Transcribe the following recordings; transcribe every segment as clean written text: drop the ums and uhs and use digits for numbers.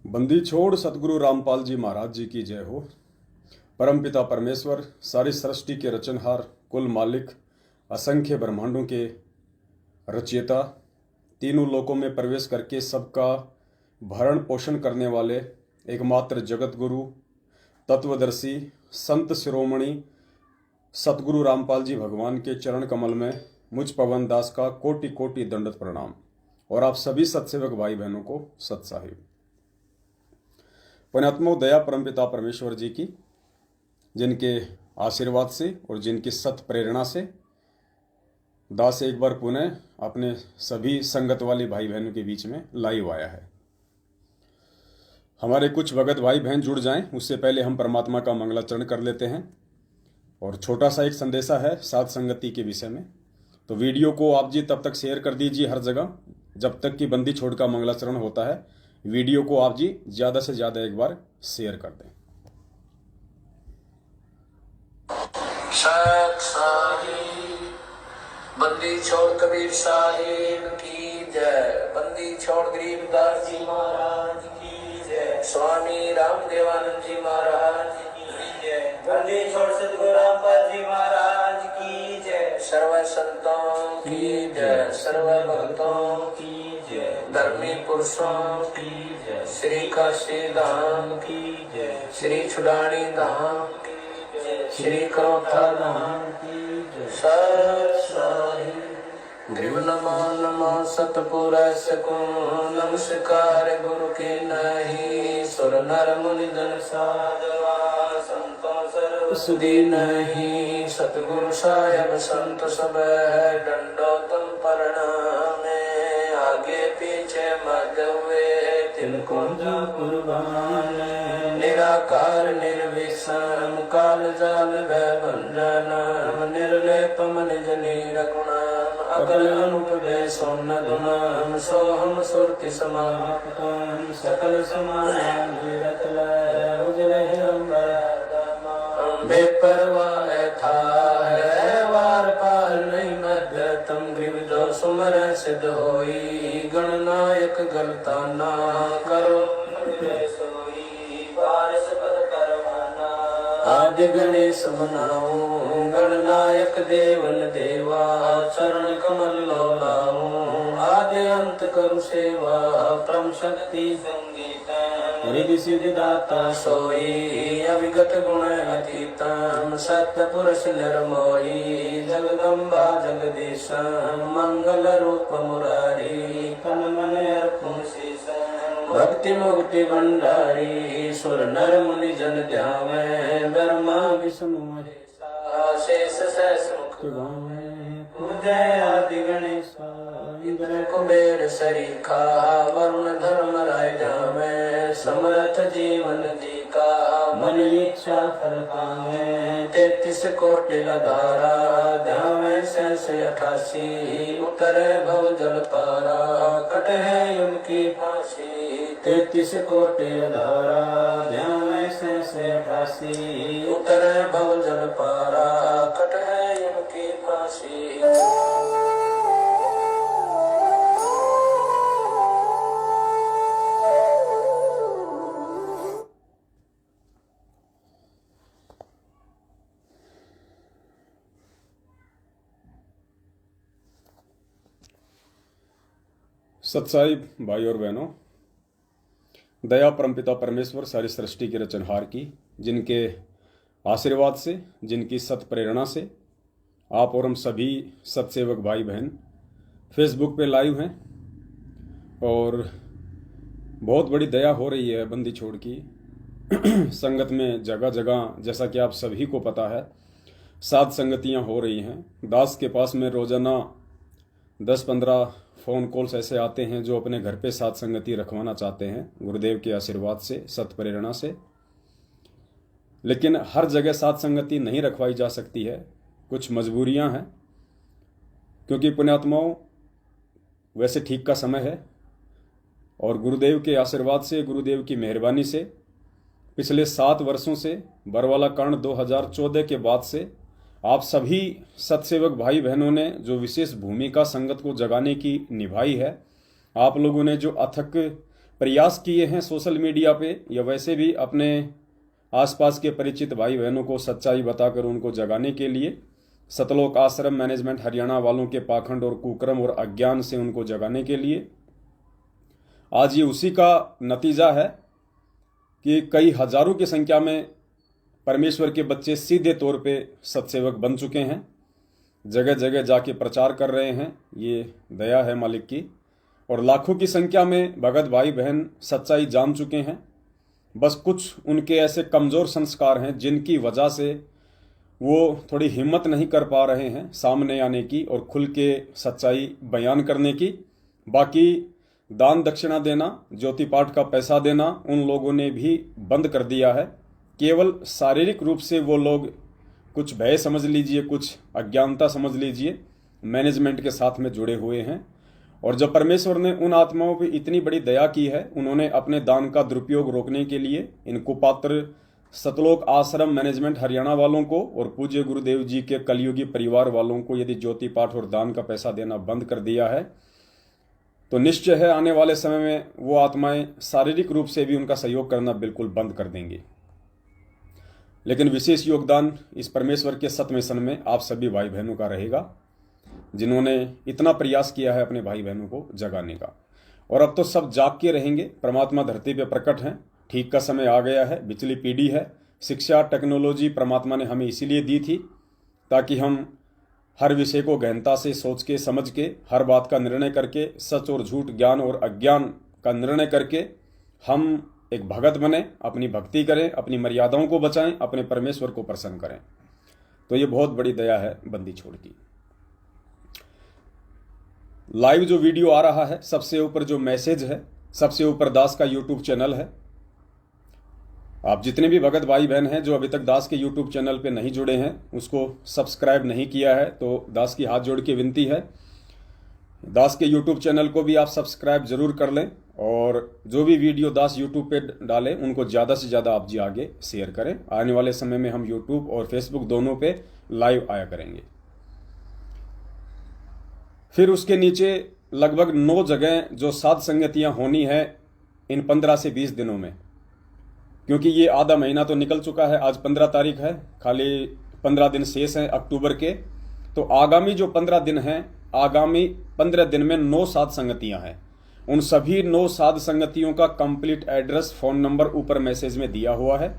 बंदी छोड़ सतगुरु रामपाल जी महाराज जी की जय हो। परमपिता परमेश्वर सारी सृष्टि के रचनहार, कुल मालिक, असंख्य ब्रह्मांडों के रचयिता, तीनों लोकों में प्रवेश करके सबका भरण पोषण करने वाले एकमात्र जगत गुरु, तत्वदर्शी, संत शिरोमणि सतगुरु रामपाल जी भगवान के चरण कमल में मुझ पवन दास का कोटि कोटि दंडवत प्रणाम। और आप सभी सत्सेवक भाई बहनों को सत साहिब। पुण्यात्मो दया परमपिता परमेश्वर जी की, जिनके आशीर्वाद से और जिनकी सत प्रेरणा से दास एक बार पुनः अपने सभी संगत वाली भाई बहनों के बीच में लाइव आया है। हमारे कुछ भगत भाई बहन जुड़ जाएं, उससे पहले हम परमात्मा का मंगलाचरण कर लेते हैं। और छोटा सा एक संदेशा है साध संगति के विषय में। तो वीडियो को आप जी तब तक शेयर कर दीजिए हर जगह जब तक कि बंदी छोड़ का मंगलाचरण होता है। वीडियो को आप जी ज्यादा से ज्यादा एक बार शेयर कर दें। बंदी छोड़ कबीर साहिब की जय। बंदी छोड़ गरीबदास जी महाराज की जय। स्वामी रामदेवानंद जी महाराज की जय। बंदी छोड़ सतगुरु रामपाल जी महाराज की जय। सर्व संतों की जय, सर्व भक्तों की जय, धर्मी पुरुषों की जय, श्री काशी धाम की जय, श्री छुड़ानी धाम की जय, श्री करोथा धाम की जय। सत साहिब ग्रीव नमो नमो सतपुरुष को नमस्कार गुरु के नहीं। सुर नर मुनि जन साधवा संतों सर्व सुधी नहीं। सतगुरु साहेब संत सब दंडोतम प्रणामे। आगे पीछे मध्य हुए तिनको जो कुर्बान। निराकार निर्विषम काल जाल भय भंजन। निर्लेपम निज नीरगुणाम अकल अनुप भय सोन धुनाम। सोहम सुरति समाप्तम सकल समान उजले अंबर बेपरवाह था है वार पार नहीं मध्य। तम ग्रीव जो सुमर सिद्ध होई गणनायक गलता ना करो सोई पारस पद करवाना। आदि गणेश मनाऊं गणनायक देवन देवा। चरण कमल लोलाऊं आदि अंत करु सेवा। परम शक्ति संगीता रिधि सिद्धि दाता सोई। अविगत गुण अतीतम सत्य पुरुष निर्मोही। जगदम्बा जगदीश मंगल रूप मुरारी। तन मन अर्पण शीशम भक्ति मुक्ति भंडारी। सुर नर मुनि जन ध्यावे ब्रह्मा विष्णु महेश। शेष सहस मुख गावे पूजय आदि गणेश। इंद्र कुबेर सरीखा वरुण धर्म राय जावे। समर्थ जीवन जी का मन इच्छा फल पावे। 33 कोटि लधारा ध्यावे सहस 88। उतरे भव जल पारा कट है उनकी फांसी। 33 कोटि लधारा ध्यावे सहस 88। उतरे भव जल पारा कट है उनकी फांसी। सत्साहिब भाई और बहनों, दया परमपिता परमेश्वर सारी सृष्टि के रचनहार की, जिनके आशीर्वाद से, जिनकी सत प्रेरणा से आप और हम सभी सत्सेवक भाई बहन फेसबुक पे लाइव हैं। और बहुत बड़ी दया हो रही है बंदी छोड़ की संगत में। जगह जगह जैसा कि आप सभी को पता है साध संगतियां हो रही हैं। दास के पास में रोजाना 10-15 फ़ोन कॉल्स ऐसे आते हैं जो अपने घर पे साथ संगति रखवाना चाहते हैं गुरुदेव के आशीर्वाद से, सत प्रेरणा से। लेकिन हर जगह साथ संगति नहीं रखवाई जा सकती है, कुछ मजबूरियां हैं। क्योंकि पुण्यात्माओं वैसे ठीक का समय है और गुरुदेव के आशीर्वाद से, गुरुदेव की मेहरबानी से पिछले 7 वर्षों से बरवाला कांड 2014 के बाद से आप सभी सत्सेवक भाई बहनों ने जो विशेष भूमिका संगत को जगाने की निभाई है, आप लोगों ने जो अथक प्रयास किए हैं सोशल मीडिया पे या वैसे भी अपने आसपास के परिचित भाई बहनों को सच्चाई बताकर उनको जगाने के लिए, सतलोक आश्रम मैनेजमेंट हरियाणा वालों के पाखंड और कुक्रम और अज्ञान से उनको जगाने के लिए, आज ये उसी का नतीजा है कि कई हजारों की संख्या में परमेश्वर के बच्चे सीधे तौर पे सत्सेवक बन चुके हैं, जगह जगह जाके प्रचार कर रहे हैं। ये दया है मालिक की। और लाखों की संख्या में भगत भाई बहन सच्चाई जान चुके हैं। बस कुछ उनके ऐसे कमज़ोर संस्कार हैं जिनकी वजह से वो थोड़ी हिम्मत नहीं कर पा रहे हैं सामने आने की और खुल के सच्चाई बयान करने की। बाकी दान दक्षिणा देना, ज्योति पाठ का पैसा देना उन लोगों ने भी बंद कर दिया है। केवल शारीरिक रूप से वो लोग कुछ भय समझ लीजिए, कुछ अज्ञानता समझ लीजिए, मैनेजमेंट के साथ में जुड़े हुए हैं। और जब परमेश्वर ने उन आत्माओं पर इतनी बड़ी दया की है, उन्होंने अपने दान का दुरुपयोग रोकने के लिए इन कुपात्र सतलोक आश्रम मैनेजमेंट हरियाणा वालों को और पूज्य गुरुदेव जी के कलयुगी परिवार वालों को यदि ज्योति पाठ और दान का पैसा देना बंद कर दिया है, तो निश्चय है आने वाले समय में वो आत्माएं शारीरिक रूप से भी उनका सहयोग करना बिल्कुल बंद कर देंगी। लेकिन विशेष योगदान इस परमेश्वर के सत मिशन में आप सभी भाई बहनों का रहेगा, जिन्होंने इतना प्रयास किया है अपने भाई बहनों को जगाने का। और अब तो सब जाग के रहेंगे। परमात्मा धरती पे प्रकट हैं, ठीक का समय आ गया है, बिचली पीढ़ी है। शिक्षा टेक्नोलॉजी परमात्मा ने हमें इसीलिए दी थी ताकि हम हर विषय को गहनता से सोच के समझ के हर बात का निर्णय करके, सच और झूठ, ज्ञान और अज्ञान का निर्णय करके हम एक भगत बने, अपनी भक्ति करें, अपनी मर्यादाओं को बचाएं, अपने परमेश्वर को प्रसन्न करें। तो ये बहुत बड़ी दया है बंदी छोड़ की। लाइव जो वीडियो आ रहा है, सबसे ऊपर जो मैसेज है, सबसे ऊपर दास का यूट्यूब चैनल है। आप जितने भी भगत भाई बहन हैं जो अभी तक दास के यूट्यूब चैनल पे नहीं जुड़े हैं, उसको सब्सक्राइब नहीं किया है, तो दास की हाथ जोड़ के विनती है, दास के यूट्यूब चैनल को भी आप सब्सक्राइब जरूर कर लें। और जो भी वीडियो दास यूट्यूब पे डालें उनको ज़्यादा से ज़्यादा आप जी आगे शेयर करें। आने वाले समय में हम यूट्यूब और फेसबुक दोनों पे लाइव आया करेंगे। फिर उसके नीचे लगभग 9 जगह जो साध संगतियाँ होनी है इन 15 से 20 दिनों में, क्योंकि ये आधा महीना तो निकल चुका है, आज 15 तारीख है, खाली 15 दिन शेष हैं अक्टूबर के। तो आगामी जो 15 दिन हैं, आगामी 15 दिन में 9 साध संगतियां हैं। उन सभी 9 साध संगतियों का कंप्लीट एड्रेस, फोन नंबर ऊपर मैसेज में दिया हुआ है।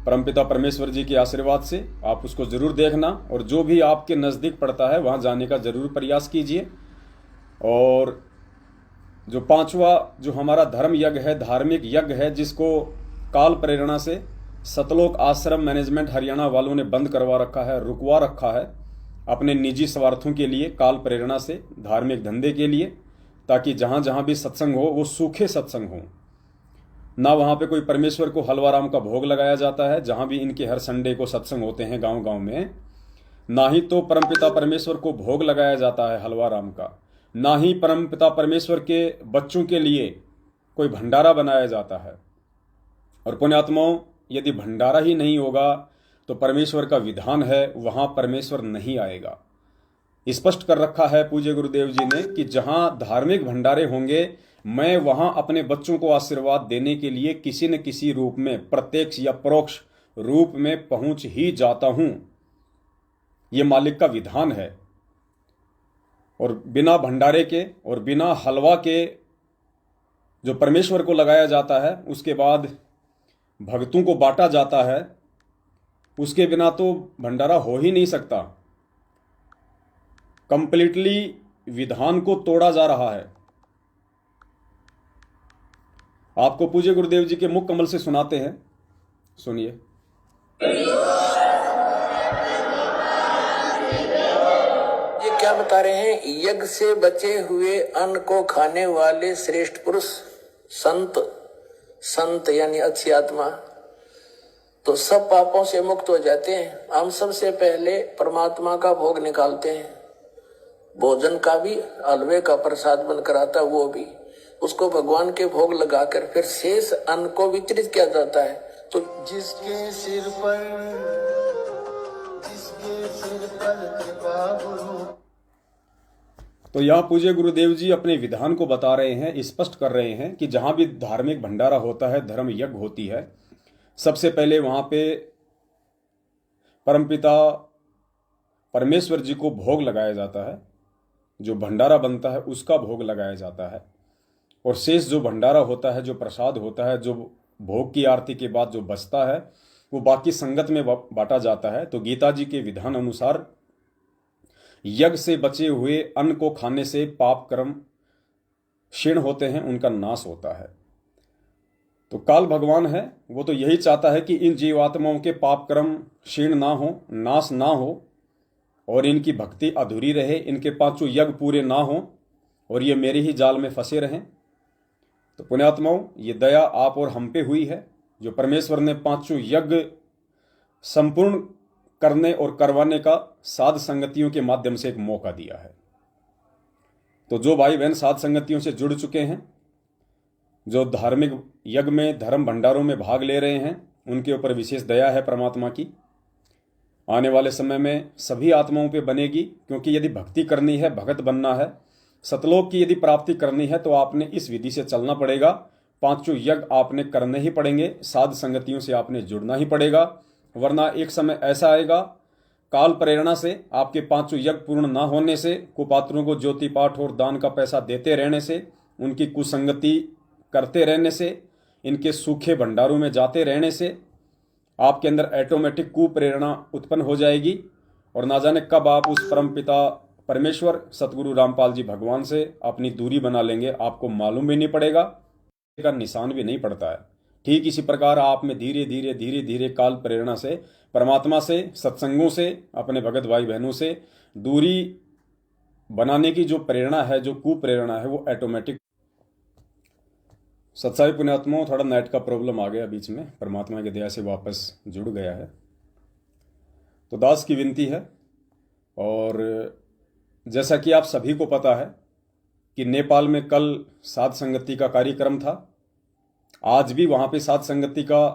परमपिता परमेश्वर जी के आशीर्वाद से आप उसको जरूर देखना और जो भी आपके नज़दीक पड़ता है वहां जाने का जरूर प्रयास कीजिए। और जो 5वां जो हमारा धर्म यज्ञ है, धार्मिक यज्ञ है, जिसको काल प्रेरणा से सतलोक आश्रम मैनेजमेंट हरियाणा वालों ने बंद करवा रखा है, रुकवा रखा है अपने निजी स्वार्थों के लिए, काल प्रेरणा से धार्मिक धंधे के लिए, ताकि जहां जहां भी सत्संग हो वो सूखे सत्संग हो ना। वहां पे कोई परमेश्वर को हलवाराम का भोग लगाया जाता है, जहां भी इनके हर संडे को सत्संग होते हैं गांव गांव में, ना ही तो परमपिता परमेश्वर को भोग लगाया जाता है हलवाराम का, ना ही परमपिता परमेश्वर के बच्चों के लिए कोई भंडारा बनाया जाता है। और पुण्यात्माओं, यदि भंडारा ही नहीं होगा तो परमेश्वर का विधान है वहां परमेश्वर नहीं आएगा। स्पष्ट कर रखा है पूज्य गुरुदेव जी ने कि जहां धार्मिक भंडारे होंगे, मैं वहां अपने बच्चों को आशीर्वाद देने के लिए किसी न किसी रूप में, प्रत्यक्ष या परोक्ष रूप में पहुंच ही जाता हूं। यह मालिक का विधान है। और बिना भंडारे के और बिना हलवा के जो परमेश्वर को लगाया जाता है, उसके बाद भक्तों को बांटा जाता है, उसके बिना तो भंडारा हो ही नहीं सकता। कंप्लीटली विधान को तोड़ा जा रहा है। आपको पूज्य गुरुदेव जी के मुख कमल से सुनाते हैं, सुनिए। ये क्या बता रहे हैं? यज्ञ से बचे हुए अन्न को खाने वाले श्रेष्ठ पुरुष, संत यानी अच्छी आत्मा, तो सब पापों से मुक्त हो जाते हैं। हम सबसे पहले परमात्मा का भोग निकालते हैं, भोजन का भी, हलवे का प्रसाद बनकर आता, वो भी उसको भगवान के भोग लगाकर फिर शेष अन्न को वितरित किया जाता है। तो जिसके सिर पर तो यहाँ पूज्य गुरुदेव जी अपने विधान को बता रहे हैं, स्पष्ट कर रहे हैं कि जहां भी धार्मिक भंडारा होता है, धर्म यज्ञ होती है, सबसे पहले वहां पे परमपिता परमेश्वर जी को भोग लगाया जाता है। जो भंडारा बनता है उसका भोग लगाया जाता है, और शेष जो भंडारा होता है, जो प्रसाद होता है, जो भोग की आरती के बाद जो बचता है, वो बाकी संगत में बांटा जाता है। तो गीता जी के विधान अनुसार यज्ञ से बचे हुए अन्न को खाने से पाप कर्म क्षीण होते हैं, उनका नाश होता है। तो काल भगवान है, वो तो यही चाहता है कि इन जीवात्माओं के पाप कर्म क्षीण ना हो, नाश ना हो, और इनकी भक्ति अधूरी रहे, इनके पांचों यज्ञ पूरे ना हो, और ये मेरे ही जाल में फंसे रहें। तो पुण्यात्माओं, ये दया आप और हम पे हुई है, जो परमेश्वर ने पांचों यज्ञ संपूर्ण करने और करवाने का साध संगतियों के माध्यम से एक मौका दिया है। तो जो भाई बहन साध संगतियों से जुड़ चुके हैं, जो धार्मिक यज्ञ में, धर्म भंडारों में भाग ले रहे हैं, उनके ऊपर विशेष दया है परमात्मा की। आने वाले समय में सभी आत्माओं पे बनेगी, क्योंकि यदि भक्ति करनी है, भगत बनना है, सतलोक की यदि प्राप्ति करनी है, तो आपने इस विधि से चलना पड़ेगा। पांचों यज्ञ आपने करने ही पड़ेंगे, साध संगतियों से आपने जुड़ना ही पड़ेगा, वरना एक समय ऐसा आएगा काल प्रेरणा से, आपके पांचों यज्ञ पूर्ण ना होने से, कुपात्रों को ज्योति पाठ और दान का पैसा देते रहने से, उनकी कुसंगति करते रहने से, इनके सूखे भंडारों में जाते रहने से आपके अंदर ऑटोमेटिक कुप्रेरणा उत्पन्न हो जाएगी, और ना जाने कब आप उस परम पिता परमेश्वर सतगुरु रामपाल जी भगवान से अपनी दूरी बना लेंगे, आपको मालूम भी नहीं पड़ेगा, का निशान भी नहीं पड़ता है। ठीक इसी प्रकार आप में धीरे धीरे धीरे धीरे काल प्रेरणा से, परमात्मा से, सत्संगों से, अपने भगत भाई बहनों से दूरी बनाने की जो प्रेरणा है, जो कुप्रेरणा है, वो ऑटोमेटिक। सत्साई पुण्यात्माओं, थोड़ा नेट का प्रॉब्लम आ गया बीच में, परमात्मा की दया से वापस जुड़ गया है। तो दास की विनती है, और जैसा कि आप सभी को पता है कि नेपाल में कल साध संगति का कार्यक्रम था, आज भी वहाँ पे साध संगति का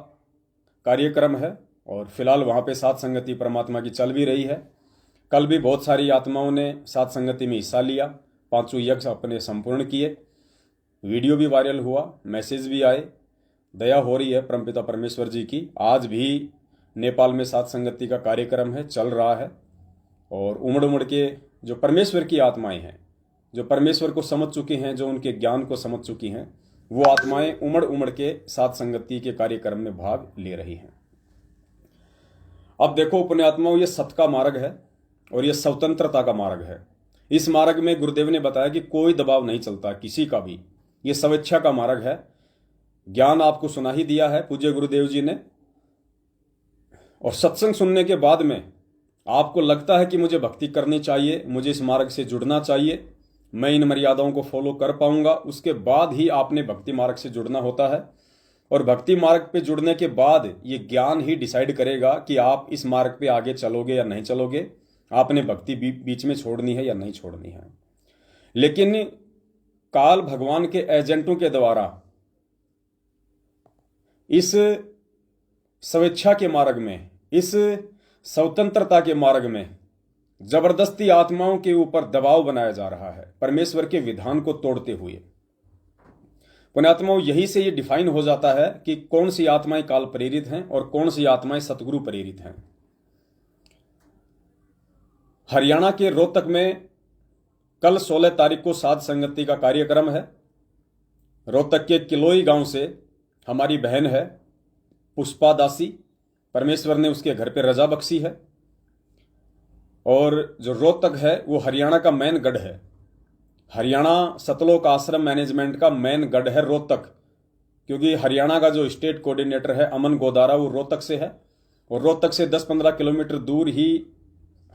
कार्यक्रम है, और फिलहाल वहाँ पे साध संगति परमात्मा की चल भी रही है। कल भी बहुत सारी आत्माओं ने साध संगति में हिस्सा लिया, पांचों यज्ञ अपने संपूर्ण किए, वीडियो भी वायरल हुआ, मैसेज भी आए, दया हो रही है परमपिता परमेश्वर जी की। आज भी नेपाल में साध संगति का कार्यक्रम है, चल रहा है, और उमड़ उमड़ के जो परमेश्वर की आत्माएं हैं, जो परमेश्वर को समझ चुकी हैं, जो उनके ज्ञान को समझ चुकी हैं, वो आत्माएं उमड़ उमड़ के साध संगति के कार्यक्रम में भाग ले रही हैं। अब देखो पुण्यात्माओं, ये सत का मार्ग है और ये स्वतंत्रता का मार्ग है। इस मार्ग में गुरुदेव ने बताया कि कोई दबाव नहीं चलता किसी का भी, ये स्वेच्छा का मार्ग है। ज्ञान आपको सुना ही दिया है पूज्य गुरुदेव जी ने, और सत्संग सुनने के बाद में आपको लगता है कि मुझे भक्ति करनी चाहिए, मुझे इस मार्ग से जुड़ना चाहिए, मैं इन मर्यादाओं को फॉलो कर पाऊंगा, उसके बाद ही आपने भक्ति मार्ग से जुड़ना होता है। और भक्ति मार्ग पे जुड़ने के बाद ये ज्ञान ही डिसाइड करेगा कि आप इस मार्ग पे आगे चलोगे या नहीं चलोगे, आपने भक्ति बीच में छोड़नी है या नहीं छोड़नी है। लेकिन काल भगवान के एजेंटों के द्वारा इस स्वेच्छा के मार्ग में, इस स्वतंत्रता के मार्ग में जबरदस्ती आत्माओं के ऊपर दबाव बनाया जा रहा है, परमेश्वर के विधान को तोड़ते हुए। पुण्यात्माओं, यही से ये डिफाइन हो जाता है कि कौन सी आत्माएं काल प्रेरित हैं और कौन सी आत्माएं सतगुरु प्रेरित हैं। हरियाणा के रोहतक में कल 16 तारीख को साध संगति का कार्यक्रम है। रोहतक के किलोई गांव से हमारी बहन है पुष्पा दासी, परमेश्वर ने उसके घर पे रजा बख्शी है। और जो रोहतक है वो हरियाणा का मेन गढ़ है, हरियाणा सतलोक आश्रम मैनेजमेंट का मेन गढ़ है रोहतक, क्योंकि हरियाणा का जो स्टेट कोऑर्डिनेटर है अमन गोदारा वो रोहतक से है, और रोहतक से 10-15 किलोमीटर दूर ही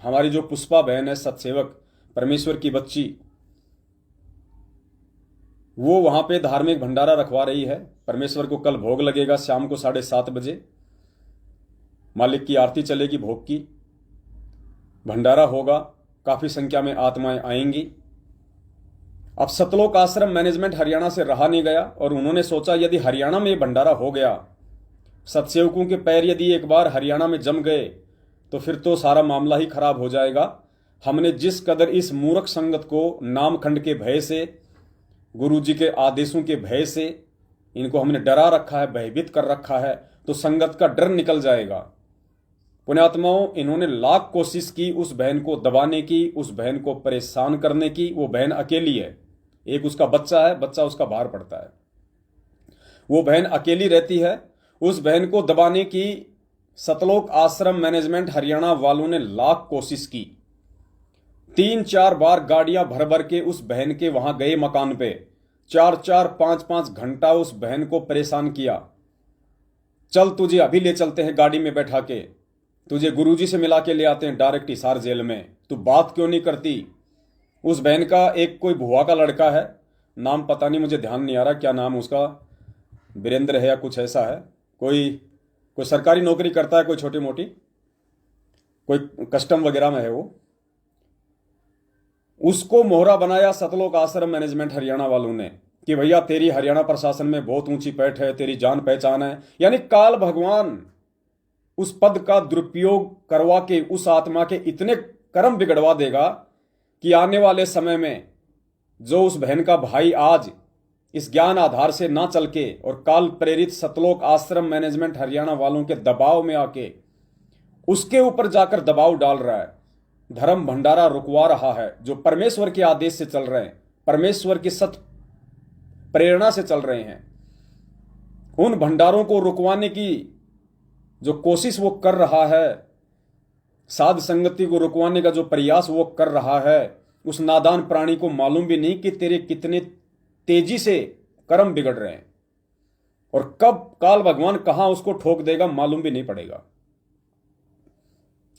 हमारी जो पुष्पा बहन है सतसेवक, परमेश्वर की बच्ची, वो वहां पे धार्मिक भंडारा रखवा रही है। परमेश्वर को कल भोग लगेगा शाम को 7:30 बजे, मालिक की आरती चलेगी, भोग की भंडारा होगा, काफी संख्या में आत्माएं आएंगी। अब सतलोक आश्रम मैनेजमेंट हरियाणा से रहा नहीं गया, और उन्होंने सोचा यदि हरियाणा में भंडारा हो गया, सतसेवकों के पैर यदि एक बार हरियाणा में जम गए, तो फिर तो सारा मामला ही खराब हो जाएगा। हमने जिस कदर इस मूर्ख संगत को नामखंड के भय से, गुरुजी के आदेशों के भय से इनको हमने डरा रखा है, भयभीत कर रखा है, तो संगत का डर निकल जाएगा। पुण्यात्माओं, इन्होंने लाख कोशिश की उस बहन को दबाने की, उस बहन को परेशान करने की। वो बहन अकेली है, एक उसका बच्चा है, बच्चा उसका बाहर पड़ता है, वो बहन अकेली रहती है। उस बहन को दबाने की सतलोक आश्रम मैनेजमेंट हरियाणा वालों ने लाख कोशिश की। 3-4 बार गाड़ियां भर भर के उस बहन के वहां गए मकान पे, 4-4, 5-5 घंटा उस बहन को परेशान किया। चल तुझे अभी ले चलते हैं गाड़ी में बैठा के, तुझे गुरुजी से मिला के ले आते हैं डायरेक्ट हिसार जेल में, तू बात क्यों नहीं करती। उस बहन का एक कोई भुआ का लड़का है, नाम पता नहीं, मुझे ध्यान नहीं आ रहा क्या नाम उसका, वीरेंद्र है या कुछ ऐसा है, कोई सरकारी नौकरी करता है, कोई छोटी मोटी, कोई कस्टम वगैरह में है वो। उसको मोहरा बनाया सतलोक आश्रम मैनेजमेंट हरियाणा वालों ने कि भैया तेरी हरियाणा प्रशासन में बहुत ऊंची पैठ है, तेरी जान पहचान है। यानी काल भगवान उस पद का दुरुपयोग करवा के उस आत्मा के इतने कर्म बिगड़वा देगा कि आने वाले समय में जो उस बहन का भाई आज इस ज्ञान आधार से ना चल के और काल प्रेरित सतलोक आश्रम मैनेजमेंट हरियाणा वालों के दबाव में आके उसके ऊपर जाकर दबाव डाल रहा है, धर्म भंडारा रुकवा रहा है, जो परमेश्वर के आदेश से चल रहे हैं, परमेश्वर की सत प्रेरणा से चल रहे हैं, उन भंडारों को रुकवाने की जो कोशिश वो कर रहा है, साध संगति को रुकवाने का जो प्रयास वो कर रहा है, उस नादान प्राणी को मालूम भी नहीं कि तेरे कितने तेजी से कर्म बिगड़ रहे हैं और कब काल भगवान कहां उसको ठोक देगा मालूम भी नहीं पड़ेगा।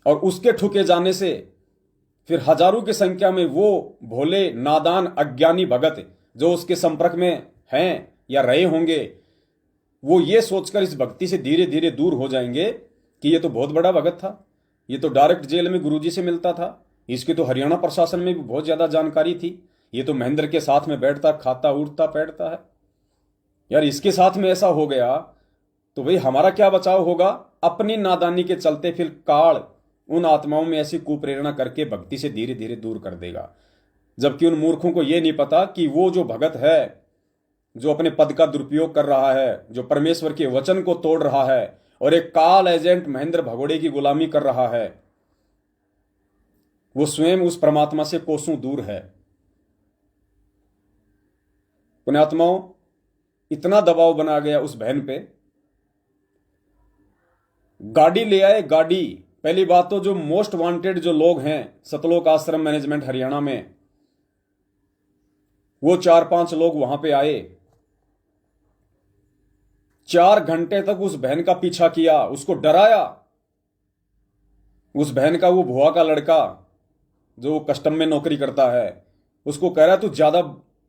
और उसके ठुके जाने से फिर हजारों की संख्या में वो भोले नादान अज्ञानी भगत जो उसके संपर्क में हैं या रहे होंगे, वो ये सोचकर इस भक्ति से धीरे धीरे दूर हो जाएंगे कि ये तो बहुत बड़ा भगत था, ये तो डायरेक्ट जेल में गुरुजी से मिलता था, इसकी तो हरियाणा प्रशासन में भी बहुत ज्यादा जानकारी थी, ये तो महेंद्र के साथ में बैठता, खाता, उठता, बैठता है, यार इसके साथ में ऐसा हो गया तो भाई हमारा क्या बचाव होगा। अपनी नादानी के चलते फिर काल उन आत्माओं में ऐसी कुप्रेरणा करके भक्ति से धीरे धीरे दूर कर देगा, जबकि उन मूर्खों को यह नहीं पता कि वो जो भगत है, जो अपने पद का दुरुपयोग कर रहा है, जो परमेश्वर के वचन को तोड़ रहा है और एक काल एजेंट महेंद्र भगोड़े की गुलामी कर रहा है, वो स्वयं उस परमात्मा से कोसों दूर है। पुण्यात्माओं, इतना दबाव बना गया उस बहन पे, गाड़ी ले आए, गाड़ी। पहली बात तो जो मोस्ट वांटेड जो लोग हैं सतलोक आश्रम मैनेजमेंट हरियाणा में, वो 4-5 लोग वहां पे आए, 4 घंटे तक उस बहन का पीछा किया, उसको डराया। उस बहन का वो भुआ का लड़का जो कस्टम में नौकरी करता है, उसको कह रहा है तू ज्यादा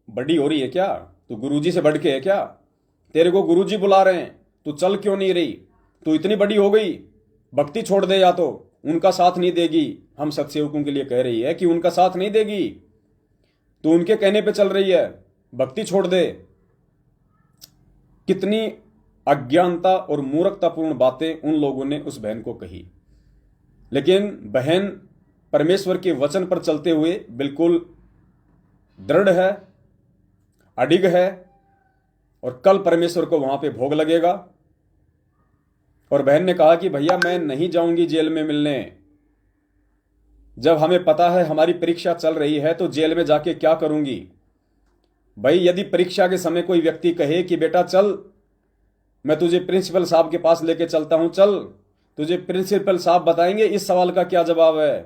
बड़ी हो रही है क्या, तू गुरुजी से बढ़ के है क्या, तेरे को गुरुजी बुला रहे हैं, तू चल क्यों नहीं रही, तू इतनी बड़ी हो गई, भक्ति छोड़ दे, या तो उनका साथ नहीं देगी, हम सत्सेवकों के लिए कह रही है कि उनका साथ नहीं देगी, तू उनके कहने पे चल रही है, भक्ति छोड़ दे। कितनी अज्ञानता और मूर्खतापूर्ण बातें उन लोगों ने उस बहन को कही, लेकिन बहन परमेश्वर के वचन पर चलते हुए बिल्कुल दृढ़ है, अडिग है, और कल परमेश्वर को वहां पे भोग लगेगा। और बहन ने कहा कि भैया मैं नहीं जाऊंगी जेल में मिलने, जब हमें पता है हमारी परीक्षा चल रही है तो जेल में जाके क्या करूंगी। भाई यदि परीक्षा के समय कोई व्यक्ति कहे कि बेटा चल मैं तुझे प्रिंसिपल साहब के पास लेके चलता हूं, चल तुझे प्रिंसिपल साहब बताएंगे इस सवाल का क्या जवाब है,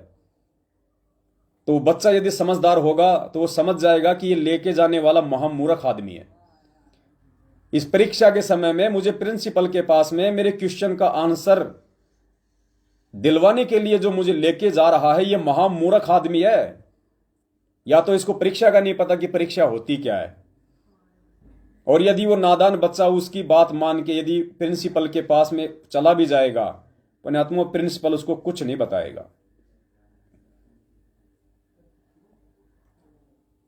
तो बच्चा यदि समझदार होगा तो वो समझ जाएगा कि ये लेके जाने वाला महामूर्ख आदमी है। इस परीक्षा के समय में मुझे प्रिंसिपल के पास में मेरे क्वेश्चन का आंसर दिलवाने के लिए जो मुझे लेके जा रहा है, ये महामूर्ख आदमी है, या तो इसको परीक्षा का नहीं पता कि परीक्षा होती क्या है। और यदि वो नादान बच्चा उसकी बात मान के यदि प्रिंसिपल के पास में चला भी जाएगा, पुण्यात्मा प्रिंसिपल उसको कुछ नहीं बताएगा।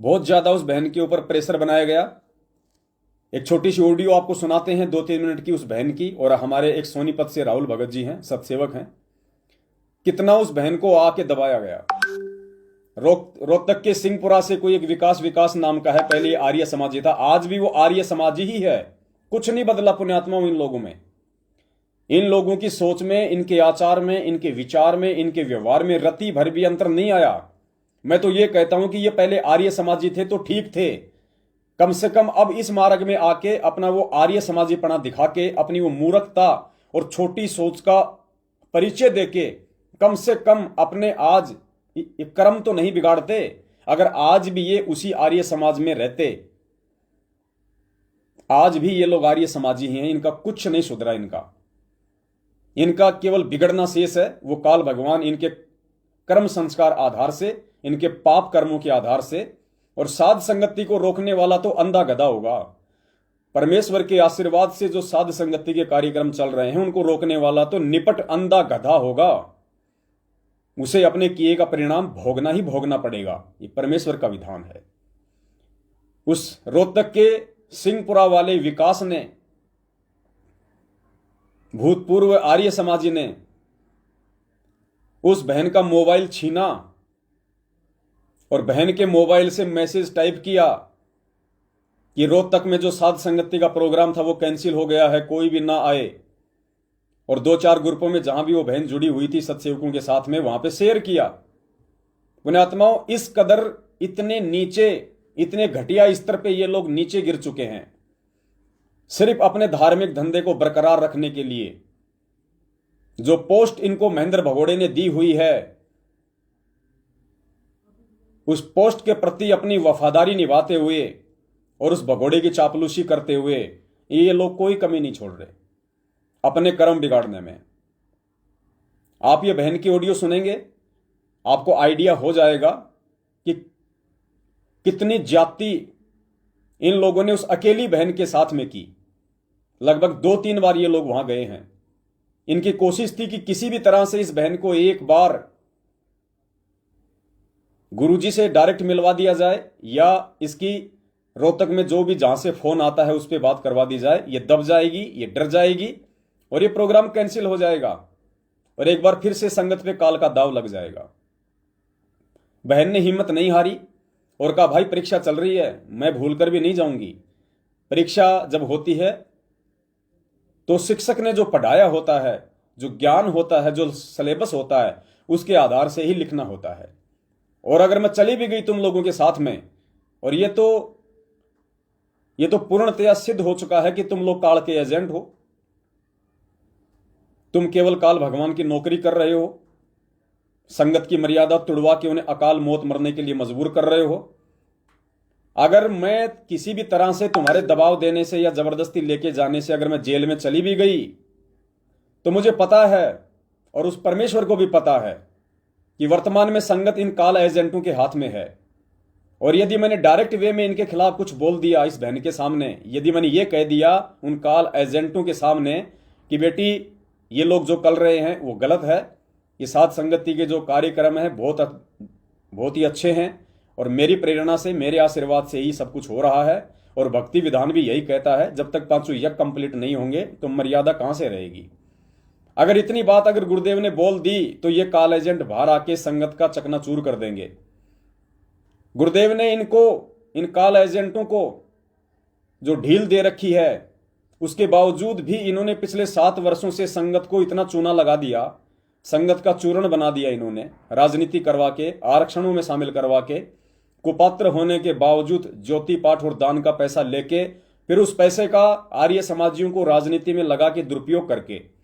बहुत ज्यादा उस बहन के ऊपर प्रेशर बनाया गया। एक छोटी सी ऑडियो आपको सुनाते हैं 2-3 मिनट की उस बहन की, और हमारे एक सोनीपत से राहुल भगत जी हैं, सत्सेवक हैं, कितना उस बहन को आके दबाया गया। रोहतक के सिंहपुरा से कोई एक विकास नाम का है, पहले आर्य समाजी था, आज भी वो आर्य समाजी ही है। कुछ नहीं बदला पुण्यात्माओं इन लोगों में, इन लोगों की सोच में, इनके आचार में, इनके विचार में, इनके व्यवहार में रत्ती भर भी अंतर नहीं आया। मैं तो ये कहता हूं कि ये पहले आर्य समाजी थे तो ठीक थे, कम से कम अब इस मार्ग में आके अपना वो आर्य समाजीपना दिखा के, अपनी वो मूर्खता और छोटी सोच का परिचय देके कम से कम अपने आज कर्म तो नहीं बिगाड़ते। अगर आज भी ये उसी आर्य समाज में रहते, आज भी ये लोग आर्य समाजी हैं, इनका कुछ नहीं सुधरा, इनका केवल बिगड़ना शेष है। वो काल भगवान इनके कर्म संस्कार आधार से, इनके पाप कर्मों के आधार से, और साध संगति को रोकने वाला तो अंधा गधा होगा। परमेश्वर के आशीर्वाद से जो साध संगति के कार्यक्रम चल रहे हैं उनको रोकने वाला तो निपट अंधा गधा होगा। उसे अपने किए का परिणाम भोगना ही भोगना पड़ेगा। ये परमेश्वर का विधान है। उस रोहतक के सिंहपुरा वाले विकास ने, भूतपूर्व आर्य समाजी ने उस बहन का मोबाइल छीना और बहन के मोबाइल से मैसेज टाइप किया कि रोहतक में जो साध संगति का प्रोग्राम था वो कैंसिल हो गया है, कोई भी ना आए। और 2-4 ग्रुपों में जहां भी वो बहन जुड़ी हुई थी सत्सेवकों के साथ में, वहां पे शेयर किया। पुण्यात्माओं, इस कदर इतने नीचे, इतने घटिया स्तर पे ये लोग नीचे गिर चुके हैं, सिर्फ अपने धार्मिक धंधे को बरकरार रखने के लिए। जो पोस्ट इनको महेंद्र भगोड़े ने दी हुई है, उस पोस्ट के प्रति अपनी वफादारी निभाते हुए और उस भगोड़े की चापलूसी करते हुए ये लोग कोई कमी नहीं छोड़ रहे अपने कर्म बिगाड़ने में। आप ये बहन की ऑडियो सुनेंगे, आपको आइडिया हो जाएगा कि कितनी ज्यादती इन लोगों ने उस अकेली बहन के साथ में की। लगभग 2-3 बार ये लोग वहां गए हैं। इनकी कोशिश थी कि किसी भी तरह से इस बहन को एक बार गुरुजी से डायरेक्ट मिलवा दिया जाए, या इसकी रोहतक में जो भी जहां से फोन आता है उस पर बात करवा दी जाए। ये दब जाएगी, ये डर जाएगी और ये प्रोग्राम कैंसिल हो जाएगा और एक बार फिर से संगत पे काल का दाव लग जाएगा। बहन ने हिम्मत नहीं हारी और कहा, भाई परीक्षा चल रही है, मैं भूल कर भी नहीं जाऊंगी। परीक्षा जब होती है तो शिक्षक ने जो पढ़ाया होता है, जो ज्ञान होता है, जो सिलेबस होता है, उसके आधार से ही लिखना होता है। और अगर मैं चली भी गई तुम लोगों के साथ में, और ये तो पूर्णतया सिद्ध हो चुका है कि तुम लोग काल के एजेंट हो, तुम केवल काल भगवान की नौकरी कर रहे हो, संगत की मर्यादा तुड़वा के उन्हें अकाल मौत मरने के लिए मजबूर कर रहे हो। अगर मैं किसी भी तरह से तुम्हारे दबाव देने से या जबरदस्ती लेके जाने से अगर मैं जेल में चली भी गई, तो मुझे पता है और उस परमेश्वर को भी पता है कि वर्तमान में संगत इन काल एजेंटों के हाथ में है। और यदि मैंने डायरेक्ट वे में इनके खिलाफ कुछ बोल दिया इस बहन के सामने, यदि मैंने ये कह दिया उन काल एजेंटों के सामने कि बेटी ये लोग जो कर रहे हैं वो गलत है, ये साध संगति के जो कार्यक्रम है बहुत ही अच्छे हैं और मेरी प्रेरणा से, मेरे आशीर्वाद से ही सब कुछ हो रहा है, और भक्ति विधान भी यही कहता है जब तक 5 यज्ञ कंप्लीट नहीं होंगे तो मर्यादा कहां से रहेगी। अगर इतनी बात अगर गुरुदेव ने बोल दी तो ये काल एजेंट बाहर आके संगत का चकनाचूर कर देंगे। गुरुदेव ने इन काल एजेंटों को जो ढील दे रखी है, उसके बावजूद भी इन्होंने पिछले 7 वर्षों से संगत को इतना चूना लगा दिया, संगत का चूर्ण बना दिया इन्होंने, राजनीति करवा के, आरक्षणों में शामिल करवा के, कुपात्र होने के बावजूद ज्योति पाठ और दान का पैसा लेके, फिर उस पैसे का आर्य समाजियों को राजनीति में लगा के दुरुपयोग करके।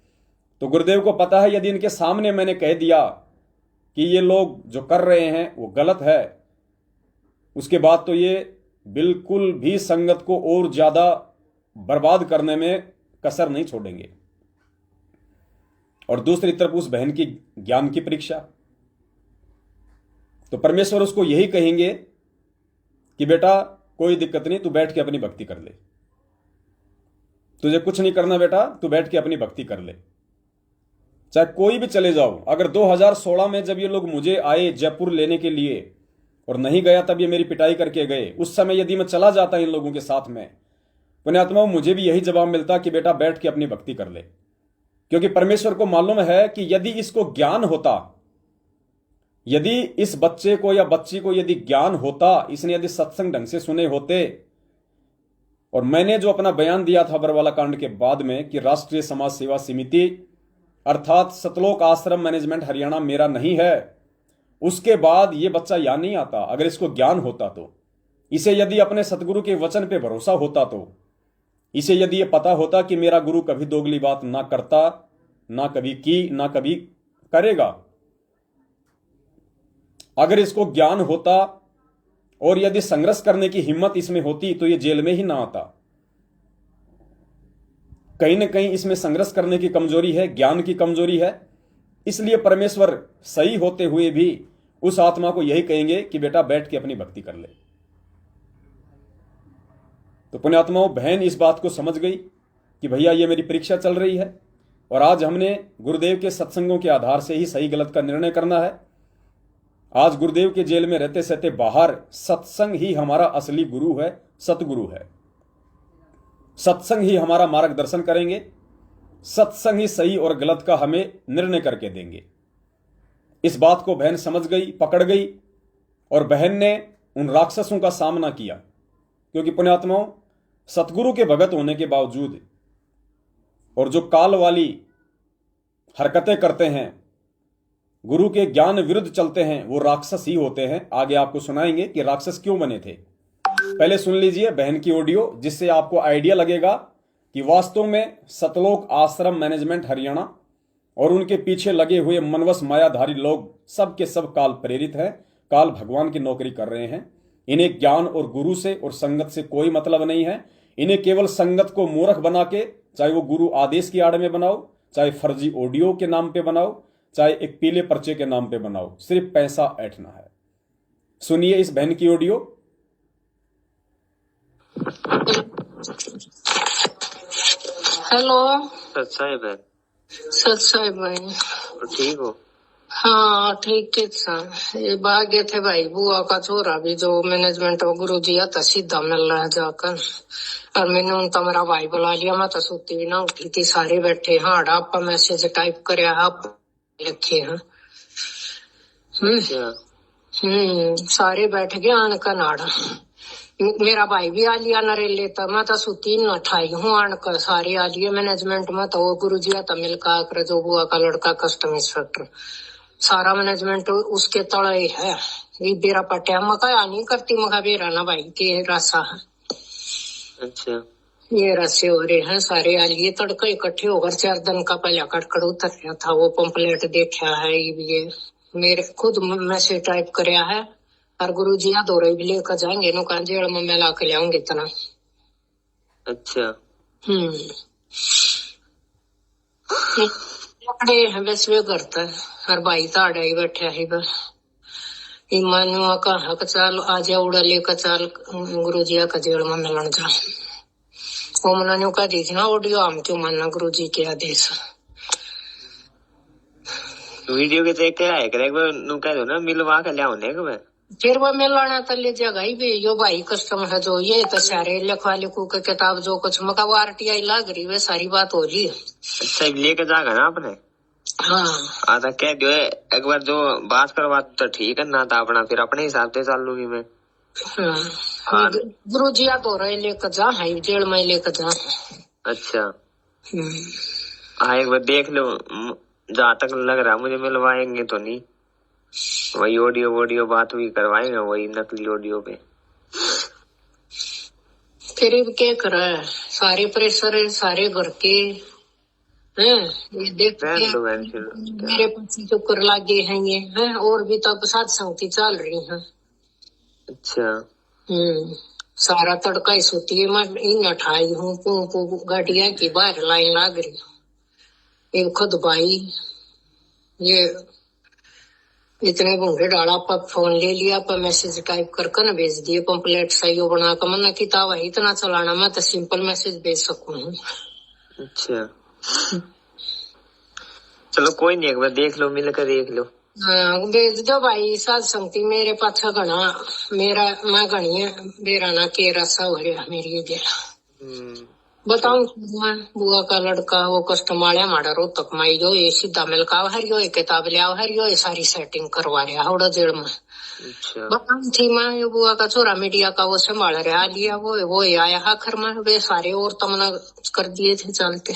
तो गुरुदेव को पता है यदि इनके सामने मैंने कह दिया कि ये लोग जो कर रहे हैं वो गलत है, उसके बाद तो ये बिल्कुल भी संगत को और ज्यादा बर्बाद करने में कसर नहीं छोड़ेंगे। और दूसरी तरफ उस बहन की ज्ञान की परीक्षा, तो परमेश्वर उसको यही कहेंगे कि बेटा कोई दिक्कत नहीं, तू बैठ के अपनी भक्ति कर ले, तुझे कुछ नहीं करना बेटा, तू बैठ के अपनी भक्ति कर ले, चाहे कोई भी चले जाओ। अगर 2016 में जब ये लोग मुझे आए जयपुर लेने के लिए और नहीं गया तब ये मेरी पिटाई करके गए, उस समय यदि मैं चला जाता इन लोगों के साथ में, पुण्यात्माओं मुझे भी यही जवाब मिलता कि बेटा बैठ के अपनी भक्ति कर ले। क्योंकि परमेश्वर को मालूम है कि यदि इसको ज्ञान होता, यदि इस बच्चे को या बच्ची को यदि ज्ञान होता, इसने यदि सत्संग ढंग से सुने होते, और मैंने जो अपना बयान दिया था बरवाला कांड के बाद में कि राष्ट्रीय समाज सेवा समिति अर्थात सतलोक आश्रम मैनेजमेंट हरियाणा मेरा नहीं है, उसके बाद ये बच्चा यहां नहीं आता। अगर इसको ज्ञान होता तो, इसे यदि अपने सतगुरु के वचन पे भरोसा होता तो, इसे यदि ये पता होता कि मेरा गुरु कभी दोगली बात ना करता, ना कभी की, ना कभी करेगा, अगर इसको ज्ञान होता और यदि संघर्ष करने की हिम्मत इसमें होती तो ये जेल में ही ना आता। कहीं ना कहीं इसमें संघर्ष करने की कमजोरी है, ज्ञान की कमजोरी है। इसलिए परमेश्वर सही होते हुए भी उस आत्मा को यही कहेंगे कि बेटा बैठ के अपनी भक्ति कर ले। तो पुण्यात्माओं, बहन इस बात को समझ गई कि भैया ये मेरी परीक्षा चल रही है और आज हमने गुरुदेव के सत्संगों के आधार से ही सही गलत का निर्णय करना है। आज गुरुदेव के जेल में रहते सहते बाहर सत्संग ही हमारा असली गुरु है, सतगुरु है। सत्संग ही हमारा मार्गदर्शन करेंगे, सत्संग ही सही और गलत का हमें निर्णय करके देंगे। इस बात को बहन समझ गई, पकड़ गई, और बहन ने उन राक्षसों का सामना किया। क्योंकि पुण्यात्माओं, सतगुरु के भगत होने के बावजूद और जो काल वाली हरकतें करते हैं, गुरु के ज्ञान विरुद्ध चलते हैं, वो राक्षस ही होते हैं। आगे आपको सुनाएंगे कि राक्षस क्यों बने थे। पहले सुन लीजिए बहन की ऑडियो, जिससे आपको आइडिया लगेगा कि वास्तव में सतलोक आश्रम मैनेजमेंट हरियाणा और उनके पीछे लगे हुए मनवस मायाधारी लोग सब के सब काल प्रेरित हैं, काल भगवान की नौकरी कर रहे हैं। इन्हें ज्ञान और गुरु से और संगत से कोई मतलब नहीं है। इन्हें केवल संगत को मूर्ख बना के, चाहे वो गुरु आदेश की आड़ में बनाओ, चाहे फर्जी ऑडियो के नाम पे बनाओ, चाहे एक पीले पर्चे के नाम पे बनाओ, सिर्फ पैसा ऐंठना है। सुनिए इस बहन की ऑडियो। हेलो। सच साहिब है। सच साहिब भाई, ठीक हो? हाँ ठीक ठीक सर। ये बाहर गए थे भाई, बुआ का छोरा भी जो मैनेजमेंट में गुरु जी आता सीधा मिल रहा है जाकर, और मैंने उनका मेरा भाई बुला लिया। मैं तो सुती भी ना उठी थी, सारे बैठे। हाँ आपका मैसेज टाइप करे आप रखे हैं। सारे बैठ गए आन का नाड़ा। मेरा भाई भी आ लिया नरेले, तो मैं तो सुती न ठाई हूँ आन का। सारे आ लिए मैनेजमेंट में, तो वो गुरु जी आता मिलकर आकर, जो बुआ का लड़का कस्टम इंस्पेक्टर, सारा मैनेजमेंट उसके तले है। ये बेरा पटिया मका नहीं करती, मका बेरा ना भाई के रासा है। अच्छा, ये रस्से हो रहे हैं। सारे आ लिए तड़का इकट्ठे होकर 4 दिन का पहले कटकड़ उतर रहा था। वो पंपलेट देखा है, ये मेरे खुद मैसेज टाइप कराया है। और गुरु जी दो भी लेकर जाएंगे, नो का जेल में मैं ला के लाऊंगी इतना। अच्छा। बस वे करता है। और भाई ताड़ा ही बैठा है बस। ईमानुआ का हक चाल आज उड़ा लेकर चाल गुरु जी का जेल में मिलन जा। वो मना का देखना ऑडियो, हम क्यों मानना गुरु जी के आदेश। वीडियो के देख के आए करे नु कह दो ना मिलवा के लिया होने के। फिर वो मिलाना तो ले जगह ही भी यो भाई कस्टम है जो ये तो सारे लिखवा लिखू के किताब जो कुछ मका वो RTI लग रही वे सारी बात हो रही। अच्छा लेके जाएगा ना आपने? हाँ आता कह दो एक बार जो बात करवा तो ठीक है ना, तो अपना फिर अपने हिसाब से चाल लूंगी मैं। हाँ गुरु जी तो रहे लेकर जा है, जेल में लेकर जा। अच्छा हाँ एक बार देख लो, जहाँ तक लग रहा मुझे मिलवाएंगे तो नहीं, वही ऑडियो बात भी करवाएंगे, वही नकली ऑडियो पे। फिर क्या कर रहा है, सारे प्रेशर है सारे घर के हैं। ये देख मेरे पीछे जो कर लागे हैं ये हैं, और भी तब साथ संगति चल रही है। अच्छा सारा तड़का ही सोती है। मैं इन अठाई हूँ को गाड़िया की बाहर लाइन लाग रही। एक खुद भाई ये इतने भूंगे डाला पर फोन ले लिया, पर मैसेज टाइप करके ना भेज दिए। पंपलेट सही हो बना कर मना किताब है इतना चलाना, मैं तो सिंपल मैसेज भेज सकूं। अच्छा चलो कोई नहीं, एक बार देख लो, मिलकर देख लो। हाँ भेज दो भाई। साथ संगति मेरे पास घना मेरा मैं घनी है बेरा ना के रसा हो रहा मेरी जेल। बताऊं मैं बुआ का लड़का वो कस्टमर हमारा रोहतक माई जो ये सीधा मिलका हरियो ये किताब लिया हरियो ये सारी सेटिंग करवा रहा हावड़ा जेल में। अच्छा बताऊं थी मैं ये बुआ का छोरा मीडिया का वो संभाल रहा लिया वो ही आया आखिर में वे सारे और तमना कर दिए थे चलते।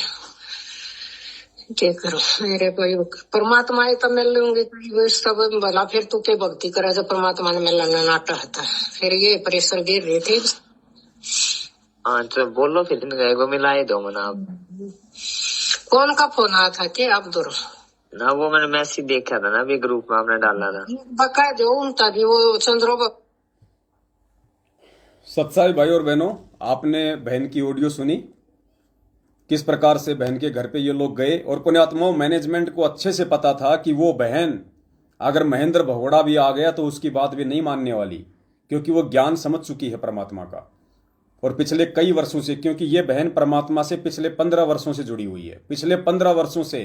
क्या करो मेरे कोई परमात्मा ही तो मिल लूंगी वो सब भला फिर तू के भक्ति करे जो परमात्मा ने मिलना नाटा था फिर ये प्रेशर गिर रहे थे। हाँ तो बोलो फिर इनका एगो मिलाए दो मना आप। कौन का फोन आया था के आप दूर ना वो मैंने मैसेज देखा था ना अभी ग्रुप में आपने डाला था। बका जो उनका भी वो चंद्रो सत्साई भाई और बहनों, आपने बहन की ऑडियो सुनी, किस प्रकार से बहन के घर पे ये लोग गए। और पुण्यात्माओं, मैनेजमेंट को अच्छे से पता था कि वो बहन अगर महेंद्र भगोड़ा भी आ गया तो उसकी बात भी नहीं मानने वाली, क्योंकि वो ज्ञान समझ चुकी है परमात्मा का। और पिछले कई वर्षों से, क्योंकि ये बहन परमात्मा से पिछले 15 वर्षों से जुड़ी हुई है, पिछले 15 वर्षों से।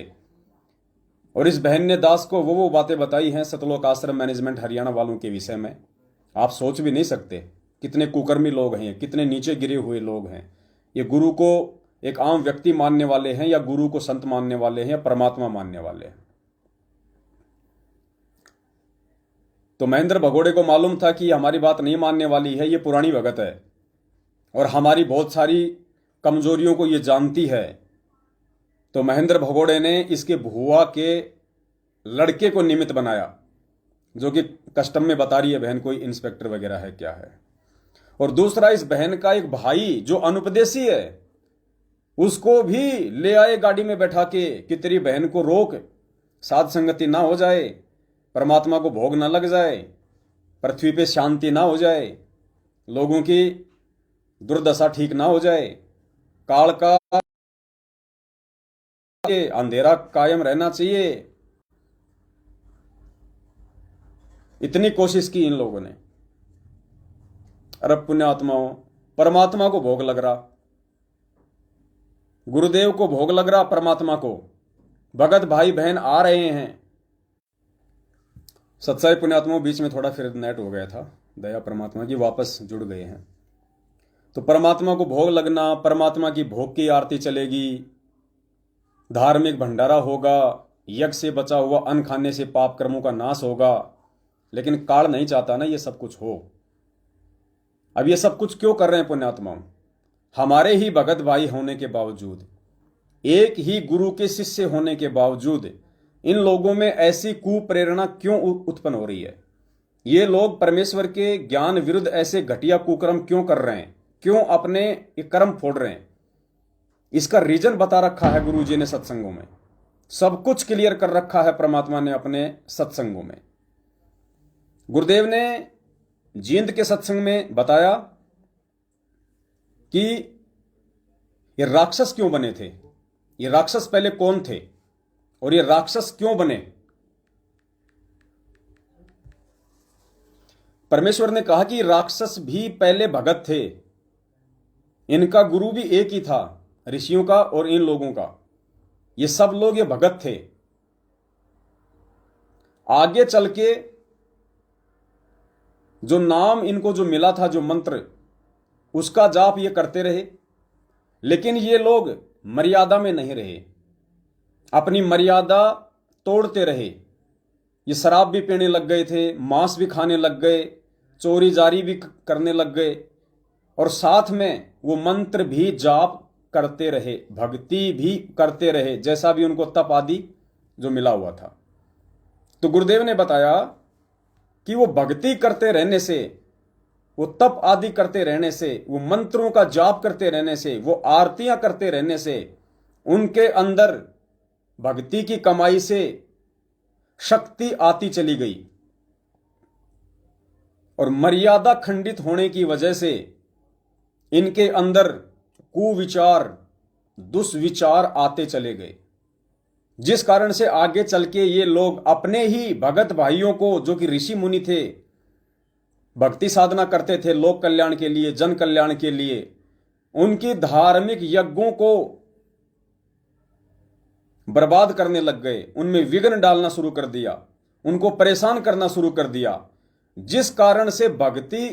और इस बहन ने दास को वो बातें बताई हैं सतलोक आश्रम मैनेजमेंट हरियाणा वालों के विषय में, आप सोच भी नहीं सकते कितने कुकर्मी लोग हैं, कितने नीचे गिरे हुए लोग हैं। ये गुरु को एक आम व्यक्ति मानने वाले हैं, या गुरु को संत मानने वाले हैं, या परमात्मा मानने वाले हैं। तो महेंद्र भगोड़े को मालूम था कि हमारी बात नहीं मानने वाली है, ये पुरानी भगत है और हमारी बहुत सारी कमजोरियों को ये जानती है। तो महेंद्र भगोड़े ने इसके भुआ के लड़के को निमित्त बनाया, जो कि कस्टम में बता रही है बहन कोई इंस्पेक्टर वगैरह है क्या है। और दूसरा, इस बहन का एक भाई जो अनुपदेशी है, उसको भी ले आए गाड़ी में बैठा के कि तेरी बहन को रोक, साध संगति ना हो जाए, परमात्मा को भोग ना लग जाए, पृथ्वी पे शांति ना हो जाए, लोगों की दुर्दशा ठीक ना हो जाए, काल का अंधेरा कायम रहना चाहिए। इतनी कोशिश की इन लोगों ने। अरे पुण्यात्माओं, परमात्मा को भोग लग रहा, गुरुदेव को भोग लग रहा, परमात्मा को भगत भाई बहन आ रहे हैं। सत्साई पुण्यात्माओं, बीच में थोड़ा फिर नेट हो गया था, दया परमात्मा की वापस जुड़ गए हैं। तो परमात्मा को भोग लगना, परमात्मा की भोग की आरती चलेगी, धार्मिक भंडारा होगा, यज्ञ से बचा हुआ अन्न खाने से पाप कर्मों का नाश होगा। लेकिन काल नहीं चाहता ना ये सब कुछ हो। अब ये सब कुछ क्यों कर रहे हैं पुण्यात्माओं? हमारे ही भगत भाई होने के बावजूद, एक ही गुरु के शिष्य होने के बावजूद, इन लोगों में ऐसी कुप्रेरणा क्यों उत्पन्न हो रही है? ये लोग परमेश्वर के ज्ञान विरुद्ध ऐसे घटिया कुकर्म क्यों कर रहे हैं? क्यों अपने ये कर्म फोड़ रहे हैं? इसका रीजन बता रखा है गुरु जी ने सत्संगों में, सब कुछ क्लियर कर रखा है परमात्मा ने अपने सत्संगों में। गुरुदेव ने जींद के सत्संग में बताया कि ये राक्षस क्यों बने थे, ये राक्षस पहले कौन थे और ये राक्षस क्यों बने। परमेश्वर ने कहा कि राक्षस भी पहले भगत थे, इनका गुरु भी एक ही था, ऋषियों का और इन लोगों का। ये सब लोग ये भगत थे। आगे चल के जो नाम इनको जो मिला था, जो मंत्र, उसका जाप ये करते रहे। लेकिन ये लोग मर्यादा में नहीं रहे, अपनी मर्यादा तोड़ते रहे। ये शराब भी पीने लग गए थे, मांस भी खाने लग गए, चोरी जारी भी करने लग गए, और साथ में वो मंत्र भी जाप करते रहे, भक्ति भी करते रहे, जैसा भी उनको तप आदि जो मिला हुआ था। तो गुरुदेव ने बताया कि वो भक्ति करते रहने से, वो तप आदि करते रहने से, वो मंत्रों का जाप करते रहने से, वो आरतियां करते रहने से, उनके अंदर भक्ति की कमाई से शक्ति आती चली गई, और मर्यादा खंडित होने की वजह से इनके अंदर कुविचार, दुष्विचार आते चले गए, जिस कारण से आगे चल के ये लोग अपने ही भगत भाइयों को, जो कि ऋषि मुनि थे, भक्ति साधना करते थे लोक कल्याण के लिए, जन कल्याण के लिए, उनकी धार्मिक यज्ञों को बर्बाद करने लग गए, उनमें विघ्न डालना शुरू कर दिया, उनको परेशान करना शुरू कर दिया, जिस कारण से भक्ति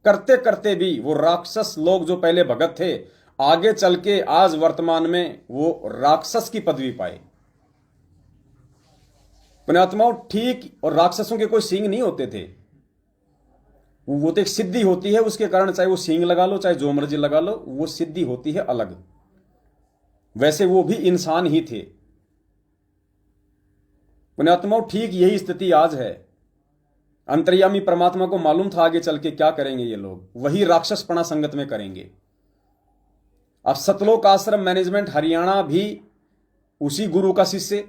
करते करते भी वो राक्षस लोग जो पहले भगत थे, आगे चल के आज वर्तमान में वो राक्षस की पदवी पाए। पुण्यात्माओं, ठीक और राक्षसों के कोई सींग नहीं होते थे, वो तो एक सिद्धि होती है, उसके कारण चाहे वो सींग लगा लो चाहे जो मर्जी लगा लो, वो सिद्धि होती है अलग। वैसे वो भी इंसान ही थे। पुण्यात्माओं, ठीक यही स्थिति आज है। अंतर्यामी परमात्मा को मालूम था आगे चल के क्या करेंगे ये लोग, वही राक्षसपना संगत में करेंगे। अब सतलोक आश्रम मैनेजमेंट हरियाणा भी उसी गुरु का शिष्य,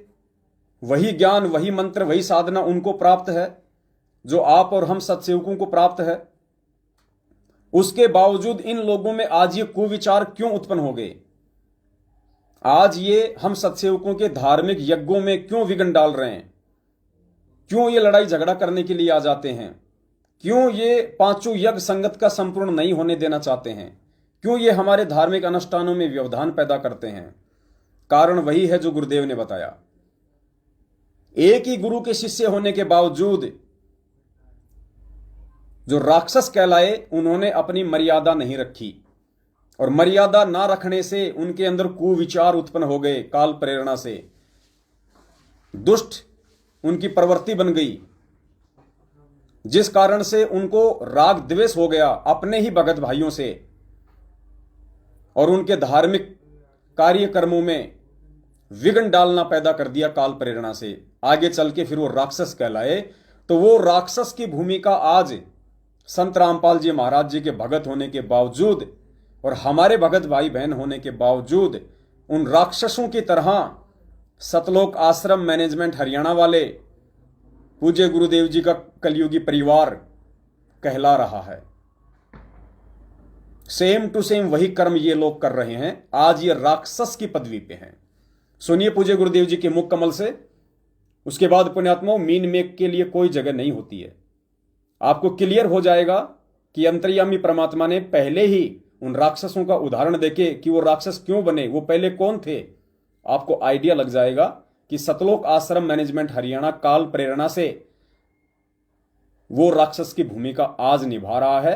वही ज्ञान वही मंत्र वही साधना उनको प्राप्त है जो आप और हम सत्सेवकों को प्राप्त है। उसके बावजूद इन लोगों में आज ये कुविचार क्यों उत्पन्न हो गए? आज ये हम सत्सेवकों के धार्मिक यज्ञों में क्यों विघ्न डाल रहे हैं? क्यों ये लड़ाई झगड़ा करने के लिए आ जाते हैं? क्यों ये पांचों यज्ञ संगत का संपूर्ण नहीं होने देना चाहते हैं? क्यों ये हमारे धार्मिक अनुष्ठानों में व्यवधान पैदा करते हैं? कारण वही है जो गुरुदेव ने बताया। एक ही गुरु के शिष्य होने के बावजूद जो राक्षस कहलाए, उन्होंने अपनी मर्यादा नहीं रखी, और मर्यादा ना रखने से उनके अंदर कुविचार उत्पन्न हो गए। काल प्रेरणा से दुष्ट उनकी प्रवृत्ति बन गई, जिस कारण से उनको राग द्वेष हो गया अपने ही भगत भाइयों से, और उनके धार्मिक कार्यक्रमों में विघ्न डालना पैदा कर दिया काल प्रेरणा से। आगे चल के फिर वो राक्षस कहलाए। तो वो राक्षस की भूमिका आज संत रामपाल जी महाराज जी के भगत होने के बावजूद और हमारे भगत भाई बहन होने के बावजूद उन राक्षसों की तरह सतलोक आश्रम मैनेजमेंट हरियाणा वाले पूज्य गुरुदेव जी का कलयुगी परिवार कहला रहा है। सेम टू सेम वही कर्म ये लोग कर रहे हैं। आज ये राक्षस की पदवी पे हैं। सुनिए पूज्य गुरुदेव जी के मुख कमल से। उसके बाद पुण्यात्माओं, मीन मेक के लिए कोई जगह नहीं होती है। आपको क्लियर हो जाएगा कि अंतर्यामी परमात्मा ने पहले ही उन राक्षसों का उदाहरण देके कि वो राक्षस क्यों बने, वो पहले कौन थे, आपको आइडिया लग जाएगा कि सतलोक आश्रम मैनेजमेंट हरियाणा काल प्रेरणा से वो राक्षस की भूमिका आज निभा रहा है।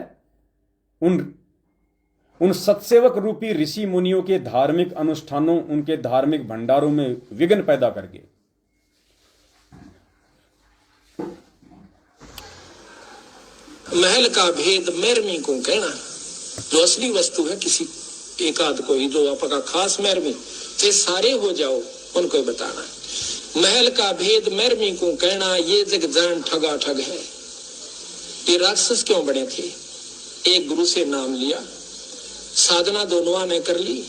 उन सत्सेवक रूपी ऋषि मुनियों के धार्मिक अनुष्ठानों, उनके धार्मिक भंडारों में विघ्न पैदा करके। महल का भेद मैरमी को कहना, जो असली वस्तु है किसी एक आध को ही, जो आपका खास मैरमी थे सारे हो जाओ उनको बताना। महल का भेद मैरमी को कहना, ये जग जान ठगा ठग है। ये राक्षस क्यों बने थे? एक गुरु से नाम लिया, साधना दोनों ने कर ली।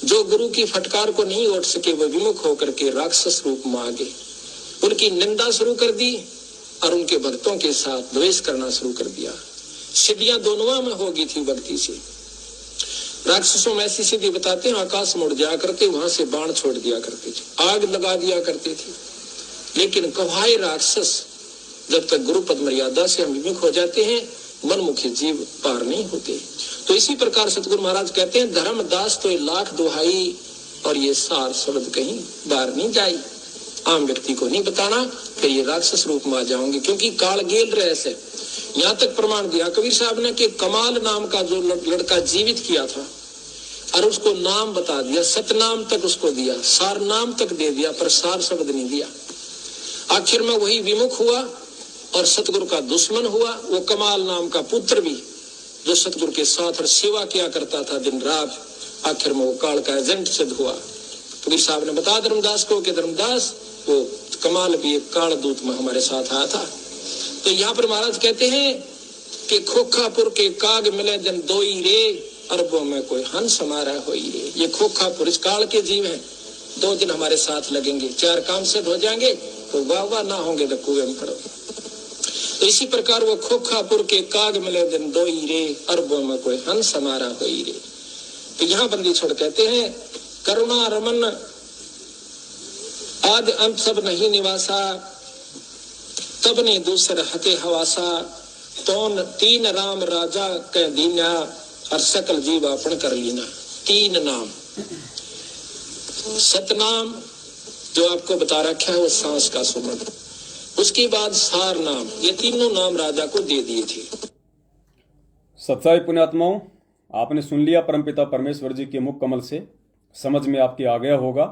जो गुरु की फटकार को नहीं उठ सके वो विमुख होकर के राक्षस रूप में आ गए। उनकी निंदा शुरू कर दी और उनके भक्तों के साथ द्वेष करना शुरू कर दिया। सिद्धियां दोनों में हो गई थी भक्ति से। राक्षसों में ऐसी सिद्धि बताते हैं, आकाश मुड़ जाया करते, वहां से बाण छोड़ दिया करते थे, आग लगा दिया करते थे। लेकिन कवाए राक्षस जब तक गुरु पद मर्यादा से हम विमुख हो जाते हैं, मनमुखी जीव पार नहीं होते। तो इसी प्रकार सतगुरु महाराज कहते हैं, धर्मदास तो लाख दुहाई और ये सार शब्द कहीं बाहर नहीं जाई। आम व्यक्ति को नहीं बताना, फिर ये राक्षस रूप में आ जाओगे, क्योंकि काल गेल रहस्य। यहाँ तक प्रमाण दिया कबीर साहब ने कि कमाल नाम का जो लड़का जीवित किया था और उसको नाम बता दिया, सतनाम तक उसको दिया, सार नाम तक दे दिया, पर सार शब्द नहीं दिया। आखिर में वही विमुख हुआ और सतगुरु का दुश्मन हुआ। वो कमाल नाम का पुत्र भी जो सतगुरु के साथ और सेवा किया करता था दिन रात, आखिर में वो काल का एजेंट सिद्ध हुआ। कबीर साहब ने बताया धर्मदास को कि धर्मदास वो कमाल भी एक काल दूत में हमारे साथ आया था। तो यहाँ पर महाराज कहते हैं कि खोखापुर के काग मिले जन दोई रे, अरबों में कोई हंस हमारा होई रे। ये खोखापुर इस काल के जीव हैं, 2 दिन हमारे साथ लगेंगे, 4 काम सिद्ध हो जाएंगे तो वाह वाह, ना होंगे तो कुएं में पड़ो। तो इसी प्रकार वो खोखापुर के काग मिले दिन दोई रे, अरबों में कोई हंस हमारा होई रे। तो यहाँ बंदी छोड़ कहते हैं, करुणा रमन आदि अंत सब नहीं निवासा, तब ने दूसर हते हवासा, तौन 3 राम राजा कह दीना, और सकल जीव अपन कर लीना। 3 नाम, सतनाम जो आपको बता रखा है वो सांस का सुमन, उसके बाद सार नाम, ये तीनों नाम राजा को दे दिए थे। सच्चाई पुण्यात्माओं, आपने सुन लिया परमपिता परमेश्वर जी के मुख कमल से, समझ में आपके आ गया होगा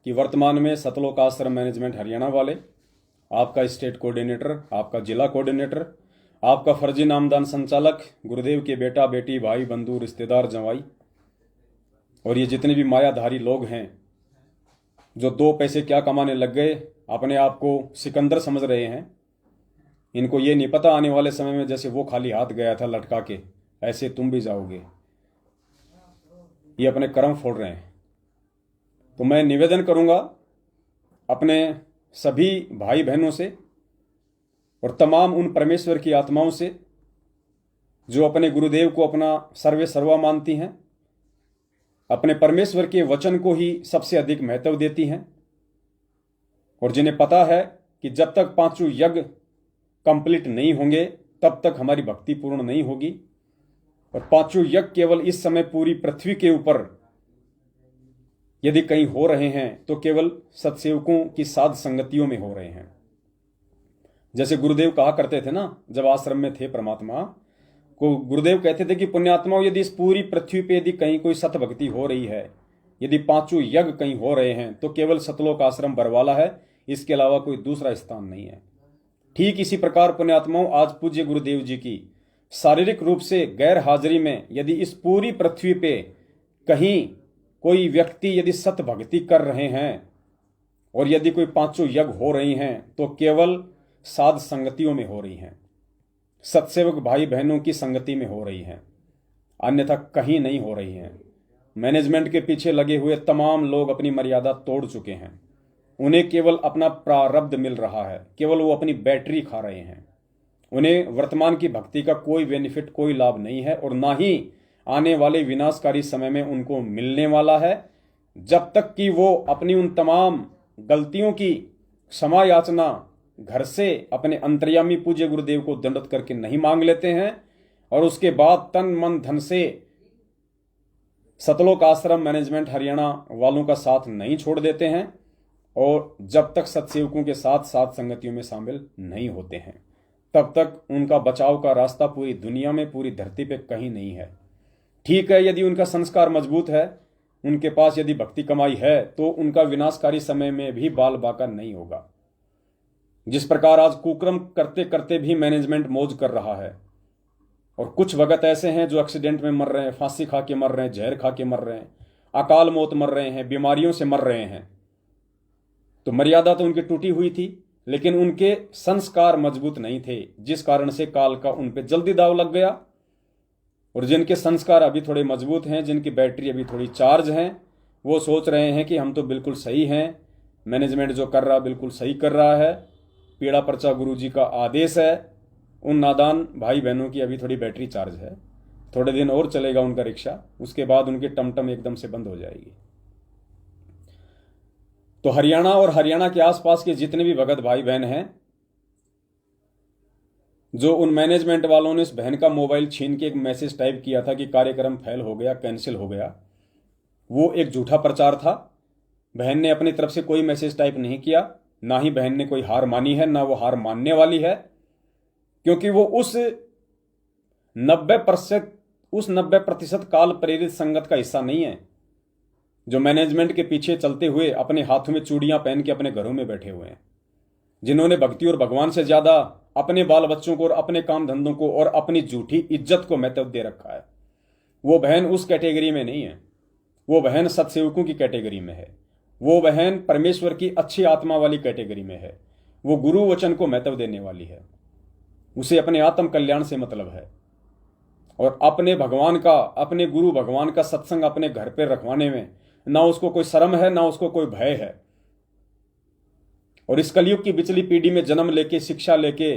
कि वर्तमान में सतलोक आश्रम मैनेजमेंट हरियाणा वाले, आपका स्टेट कोऑर्डिनेटर, आपका जिला कोऑर्डिनेटर, आपका फर्जी नामदान संचालक, गुरुदेव के बेटा बेटी, भाई बंधु, रिश्तेदार, जवाई, और ये जितने भी मायाधारी लोग हैं जो दो पैसे क्या कमाने लग गए, अपने आप को सिकंदर समझ रहे हैं, इनको ये नहीं पता आने वाले समय में जैसे वो खाली हाथ गया था लटका के, ऐसे तुम भी जाओगे। ये अपने कर्म फोड़ रहे हैं। तो मैं निवेदन करूंगा अपने सभी भाई बहनों से और तमाम उन परमेश्वर की आत्माओं से जो अपने गुरुदेव को अपना सर्वे सर्वा मानती हैं, अपने परमेश्वर के वचन को ही सबसे अधिक महत्व देती हैं, और जिन्हें पता है कि जब तक पांचों यज्ञ कंप्लीट नहीं होंगे तब तक हमारी भक्ति पूर्ण नहीं होगी, और पांचों यज्ञ केवल इस समय पूरी पृथ्वी के ऊपर यदि कहीं हो रहे हैं तो केवल सत्सेवकों की साध संगतियों में हो रहे हैं। जैसे गुरुदेव कहा करते थे ना, जब आश्रम में थे परमात्मा को, गुरुदेव कहते थे कि पुण्यात्माओं, यदि इस पूरी पृथ्वी पे यदि कहीं कोई सत भक्ति हो रही है, यदि पांचों यज्ञ कहीं हो रहे हैं, तो केवल सतलोक आश्रम बरवाला है, इसके अलावा कोई दूसरा स्थान नहीं है। ठीक इसी प्रकार पुण्यात्माओं, आज पूज्य गुरुदेव जी की शारीरिक रूप से गैर हाजिरी में यदि इस पूरी पृथ्वी पे कहीं कोई व्यक्ति यदि सत भक्ति कर रहे हैं और यदि कोई पांचों यज्ञ हो रही हैं, तो केवल साध संगतियों में हो रही हैं, सत्सेवक भाई बहनों की संगति में हो रही हैं, अन्यथा कहीं नहीं हो रही हैं। मैनेजमेंट के पीछे लगे हुए तमाम लोग अपनी मर्यादा तोड़ चुके हैं। उन्हें केवल अपना प्रारब्ध मिल रहा है, केवल वो अपनी बैटरी खा रहे हैं। उन्हें वर्तमान की भक्ति का कोई बेनिफिट, कोई लाभ नहीं है, और ना ही आने वाले विनाशकारी समय में उनको मिलने वाला है, जब तक कि वो अपनी उन तमाम गलतियों की क्षमा याचना घर से अपने अंतर्यामी पूज्य गुरुदेव को दंडवत करके नहीं मांग लेते हैं, और उसके बाद तन मन धन से सतलोक आश्रम मैनेजमेंट हरियाणा वालों का साथ नहीं छोड़ देते हैं, और जब तक सत्सेवकों के साथ साथ संगतियों में शामिल नहीं होते हैं, तब तक उनका बचाव का रास्ता पूरी दुनिया में, पूरी धरती पे कहीं नहीं है। ठीक है, यदि उनका संस्कार मजबूत है, उनके पास यदि भक्ति कमाई है, तो उनका विनाशकारी समय में भी बाल बाका नहीं होगा। जिस प्रकार आज कुक्रम करते करते भी मैनेजमेंट मौज कर रहा है, और कुछ भगत ऐसे हैं जो एक्सीडेंट में मर रहे हैं, फांसी खा के मर रहे हैं, जहर खा के मर रहे हैं, अकाल मौत मर रहे हैं, बीमारियों से मर रहे हैं। तो मर्यादा तो उनकी टूटी हुई थी, लेकिन उनके संस्कार मजबूत नहीं थे, जिस कारण से काल का उन पे जल्दी दाव लग गया। और जिनके संस्कार अभी थोड़े मजबूत हैं, जिनकी बैटरी अभी थोड़ी चार्ज हैं, वो सोच रहे हैं कि हम तो बिल्कुल सही हैं, मैनेजमेंट जो कर रहा बिल्कुल सही कर रहा है, पीड़ा पर्चा गुरु जी का आदेश है। उन नादान भाई बहनों की अभी थोड़ी बैटरी चार्ज है, थोड़े दिन और चलेगा उनका रिक्शा, उसके बाद उनकी टमटम एकदम से बंद हो जाएगी। तो हरियाणा और हरियाणा के आसपास के जितने भी भगत भाई बहन हैं, जो उन मैनेजमेंट वालों ने इस बहन का मोबाइल छीन के एक मैसेज टाइप किया था कि कार्यक्रम फेल हो गया, कैंसिल हो गया, वो एक झूठा प्रचार था। बहन ने अपनी तरफ से कोई मैसेज टाइप नहीं किया, ना ही बहन ने कोई हार मानी है, ना वो हार मानने वाली है, क्योंकि वो उस 90% काल प्रेरित संगत का हिस्सा नहीं है, जो मैनेजमेंट के पीछे चलते हुए अपने हाथों में चूड़ियां पहन के अपने घरों में बैठे हुए हैं, जिन्होंने भक्ति और भगवान से ज्यादा अपने बाल बच्चों को और अपने काम धंधों को और अपनी झूठी इज्जत को महत्व दे रखा है। वो बहन उस कैटेगरी में नहीं है, वो बहन सत्सेवकों की कैटेगरी में है, वो बहन परमेश्वर की अच्छी आत्मा वाली कैटेगरी में है, वो गुरु वचन को महत्व देने वाली है, उसे अपने आत्म कल्याण से मतलब है, और अपने भगवान का, अपने गुरु भगवान का सत्संग अपने घर पर रखवाने में ना उसको कोई शर्म है, ना उसको कोई भय है। और इस कलयुग की बिचली पीढ़ी में जन्म लेके, शिक्षा लेके,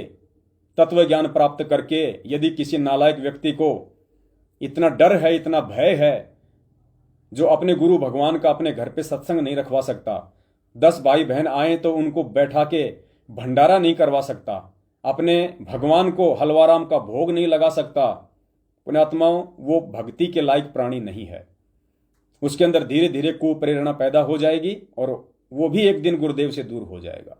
तत्व ज्ञान प्राप्त करके यदि किसी नालायक व्यक्ति को इतना डर है, इतना भय है, जो अपने गुरु भगवान का अपने घर पे सत्संग नहीं रखवा सकता, 10 भाई बहन आए तो उनको बैठा के भंडारा नहीं करवा सकता, अपने भगवान को हलवाराम का भोग नहीं लगा सकता, पुण्यात्माओं, वो भक्ति के लायक प्राणी नहीं है। उसके अंदर धीरे धीरे कुप्रेरणा पैदा हो जाएगी और वो भी एक दिन गुरुदेव से दूर हो जाएगा।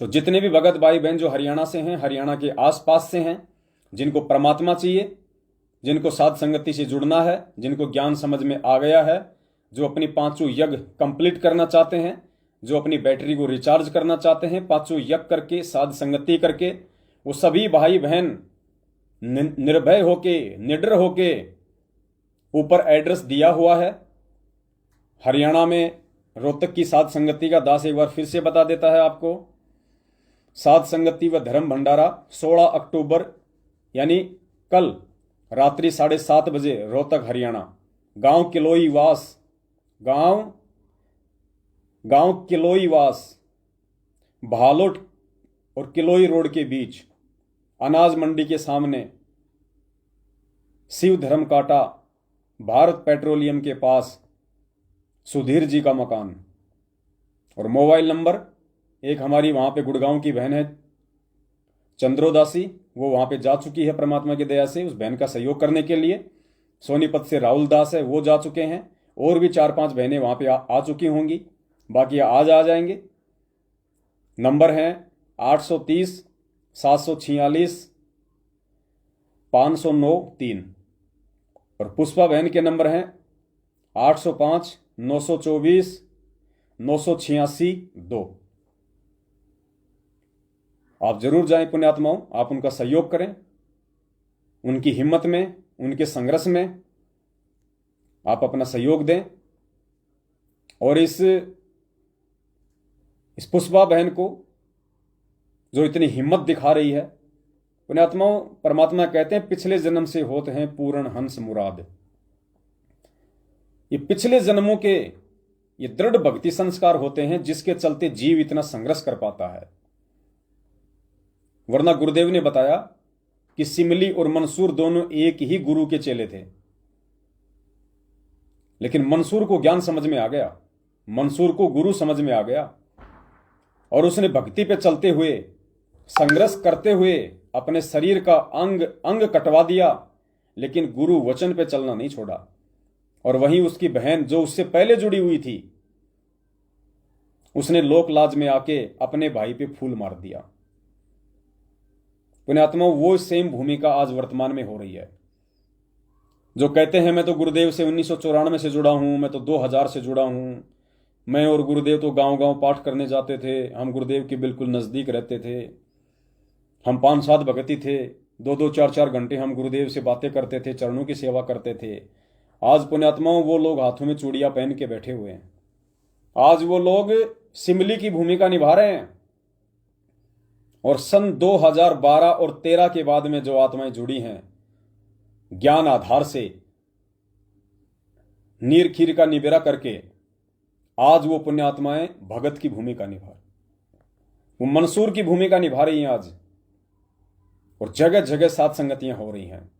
तो जितने भी भगत भाई बहन जो हरियाणा से हैं, हरियाणा के आसपास से हैं, जिनको परमात्मा चाहिए, जिनको साध संगति से जुड़ना है, जिनको ज्ञान समझ में आ गया है, जो अपनी पांचों यज्ञ कंप्लीट करना चाहते हैं, जो अपनी बैटरी को रिचार्ज करना चाहते हैं, पांचों यज्ञ करके साध संगति करके, वो सभी भाई बहन निर्भय होके, निडर होके, ऊपर एड्रेस दिया हुआ है हरियाणा में रोहतक की साध संगति का। दास एक बार फिर से बता देता है आपको। साध संगति व धर्म भंडारा 16 अक्टूबर यानी कल रात्रि 7:30 बजे रोहतक हरियाणा, गांव किलोईवास भालोट और किलोई रोड के बीच अनाज मंडी के सामने शिव धर्म काटा भारत पेट्रोलियम के पास सुधीर जी का मकान। और मोबाइल नंबर, एक हमारी वहां पे गुड़गांव की बहन है चंद्रोदासी, वो वहां पे जा चुकी है परमात्मा की दया से, उस बहन का सहयोग करने के लिए। सोनीपत से राहुल दास है, वो जा चुके हैं, और भी 4-5 बहनें वहां पे आ चुकी होंगी, बाकी आज आ जाएंगे। नंबर है 830 746 509 3 और पुष्पा बहन के नंबर हैं 805 924 986 2। आप जरूर जाएं पुण्यात्माओं, आप उनका सहयोग करें, उनकी हिम्मत में, उनके संघर्ष में आप अपना सहयोग दें। और इस पुष्पा बहन को जो इतनी हिम्मत दिखा रही है, पुण्यात्माओं, परमात्मा कहते हैं पिछले जन्म से होते हैं पूर्ण हंस मुराद। ये पिछले जन्मों के ये दृढ़ भक्ति संस्कार होते हैं जिसके चलते जीव इतना संघर्ष कर पाता है। वरना गुरुदेव ने बताया कि सिमली और मंसूर दोनों एक ही गुरु के चेले थे, लेकिन मंसूर को ज्ञान समझ में आ गया, मंसूर को गुरु समझ में आ गया, और उसने भक्ति पे चलते हुए, संघर्ष करते हुए अपने शरीर का अंग अंग कटवा दिया, लेकिन गुरु वचन पे चलना नहीं छोड़ा। और वहीं उसकी बहन जो उससे पहले जुड़ी हुई थी, उसने लोक लाज में आके अपने भाई पे फूल मार दिया। पुण्यात्मा, वो सेम भूमिका आज वर्तमान में हो रही है। जो कहते हैं मैं तो गुरुदेव से 1994 से जुड़ा हूं, मैं तो 2000 से जुड़ा हूं, मैं और गुरुदेव तो गांव गांव पाठ करने जाते थे, हम गुरुदेव के बिल्कुल नजदीक रहते थे, हम 5-7 भगती थे, 2-2 4-4 घंटे हम गुरुदेव से बातें करते थे, चरणों की सेवा करते थे। आज पुण्यात्माओं, वो लोग हाथों में चूड़ियां पहन के बैठे हुए हैं। आज वो लोग सिमली की भूमिका निभा रहे हैं। और सन 2012 और 13 के बाद में जो आत्माएं जुड़ी हैं ज्ञान आधार से, नीर खीर का निबेरा करके, आज वो पुण्यात्माएं भगत की भूमिका निभा रही, वो मंसूर की भूमिका निभा रही हैं आज। और जगह जगह साध संगतियां हो रही हैं।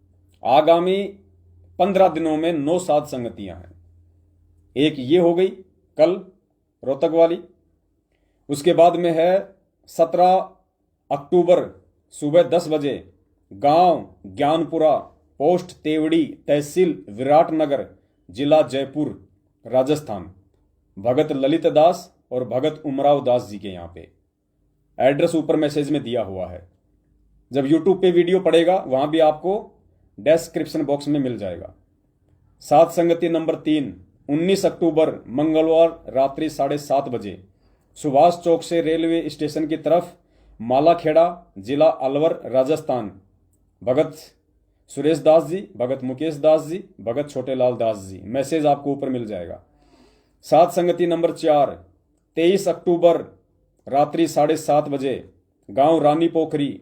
आगामी 15 दिनों में 9 साध संगतियां हैं। एक ये हो गई कल रोहतक वाली, उसके बाद में है 17 अक्टूबर सुबह 10 बजे गांव ज्ञानपुरा, पोस्ट तेवड़ी, तहसील विराटनगर, जिला जयपुर, राजस्थान, भगत ललित दास और भगत उमराव दास जी के यहां पे। एड्रेस ऊपर मैसेज में दिया हुआ है, जब यूट्यूब पे वीडियो पड़ेगा वहां भी आपको डिस्क्रिप्शन बॉक्स में मिल जाएगा। साध संगति नंबर 3 19 अक्टूबर मंगलवार रात्रि 7:30 बजे सुभाष चौक से रेलवे स्टेशन की तरफ, मालाखेड़ा, जिला अलवर, राजस्थान, भगत सुरेश दास जी, भगत मुकेश दास जी, भगत छोटेलाल दास जी। मैसेज आपको ऊपर मिल जाएगा। साध संगति नंबर 4 23 अक्टूबर रात्रि 7:30 बजे गांव रानी पोखरी,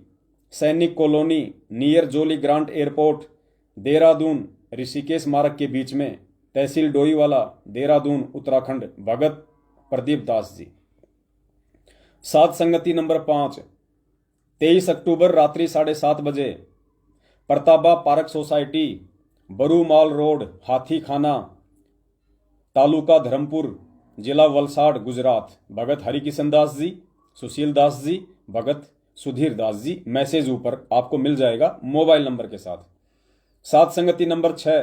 सैनिक कॉलोनी, नियर जोली ग्रांट एयरपोर्ट, देहरादून ऋषिकेश मार्ग के बीच में, तहसील डोईवाला, देहरादून, उत्तराखंड, भगत प्रदीप दास जी। साध संगति नंबर 5 23 अक्टूबर रात्रि 7:30 बजे प्रताबा पार्क सोसाइटी, बरूमाल रोड, हाथी खाना, तालुका धर्मपुर, जिला वलसाड़, गुजरात, भगत हरिकिशन दास जी, सुशील दास जी, भगत सुधीर दास जी। मैसेज ऊपर आपको मिल जाएगा मोबाइल नंबर के साथ। साध संगति नंबर 6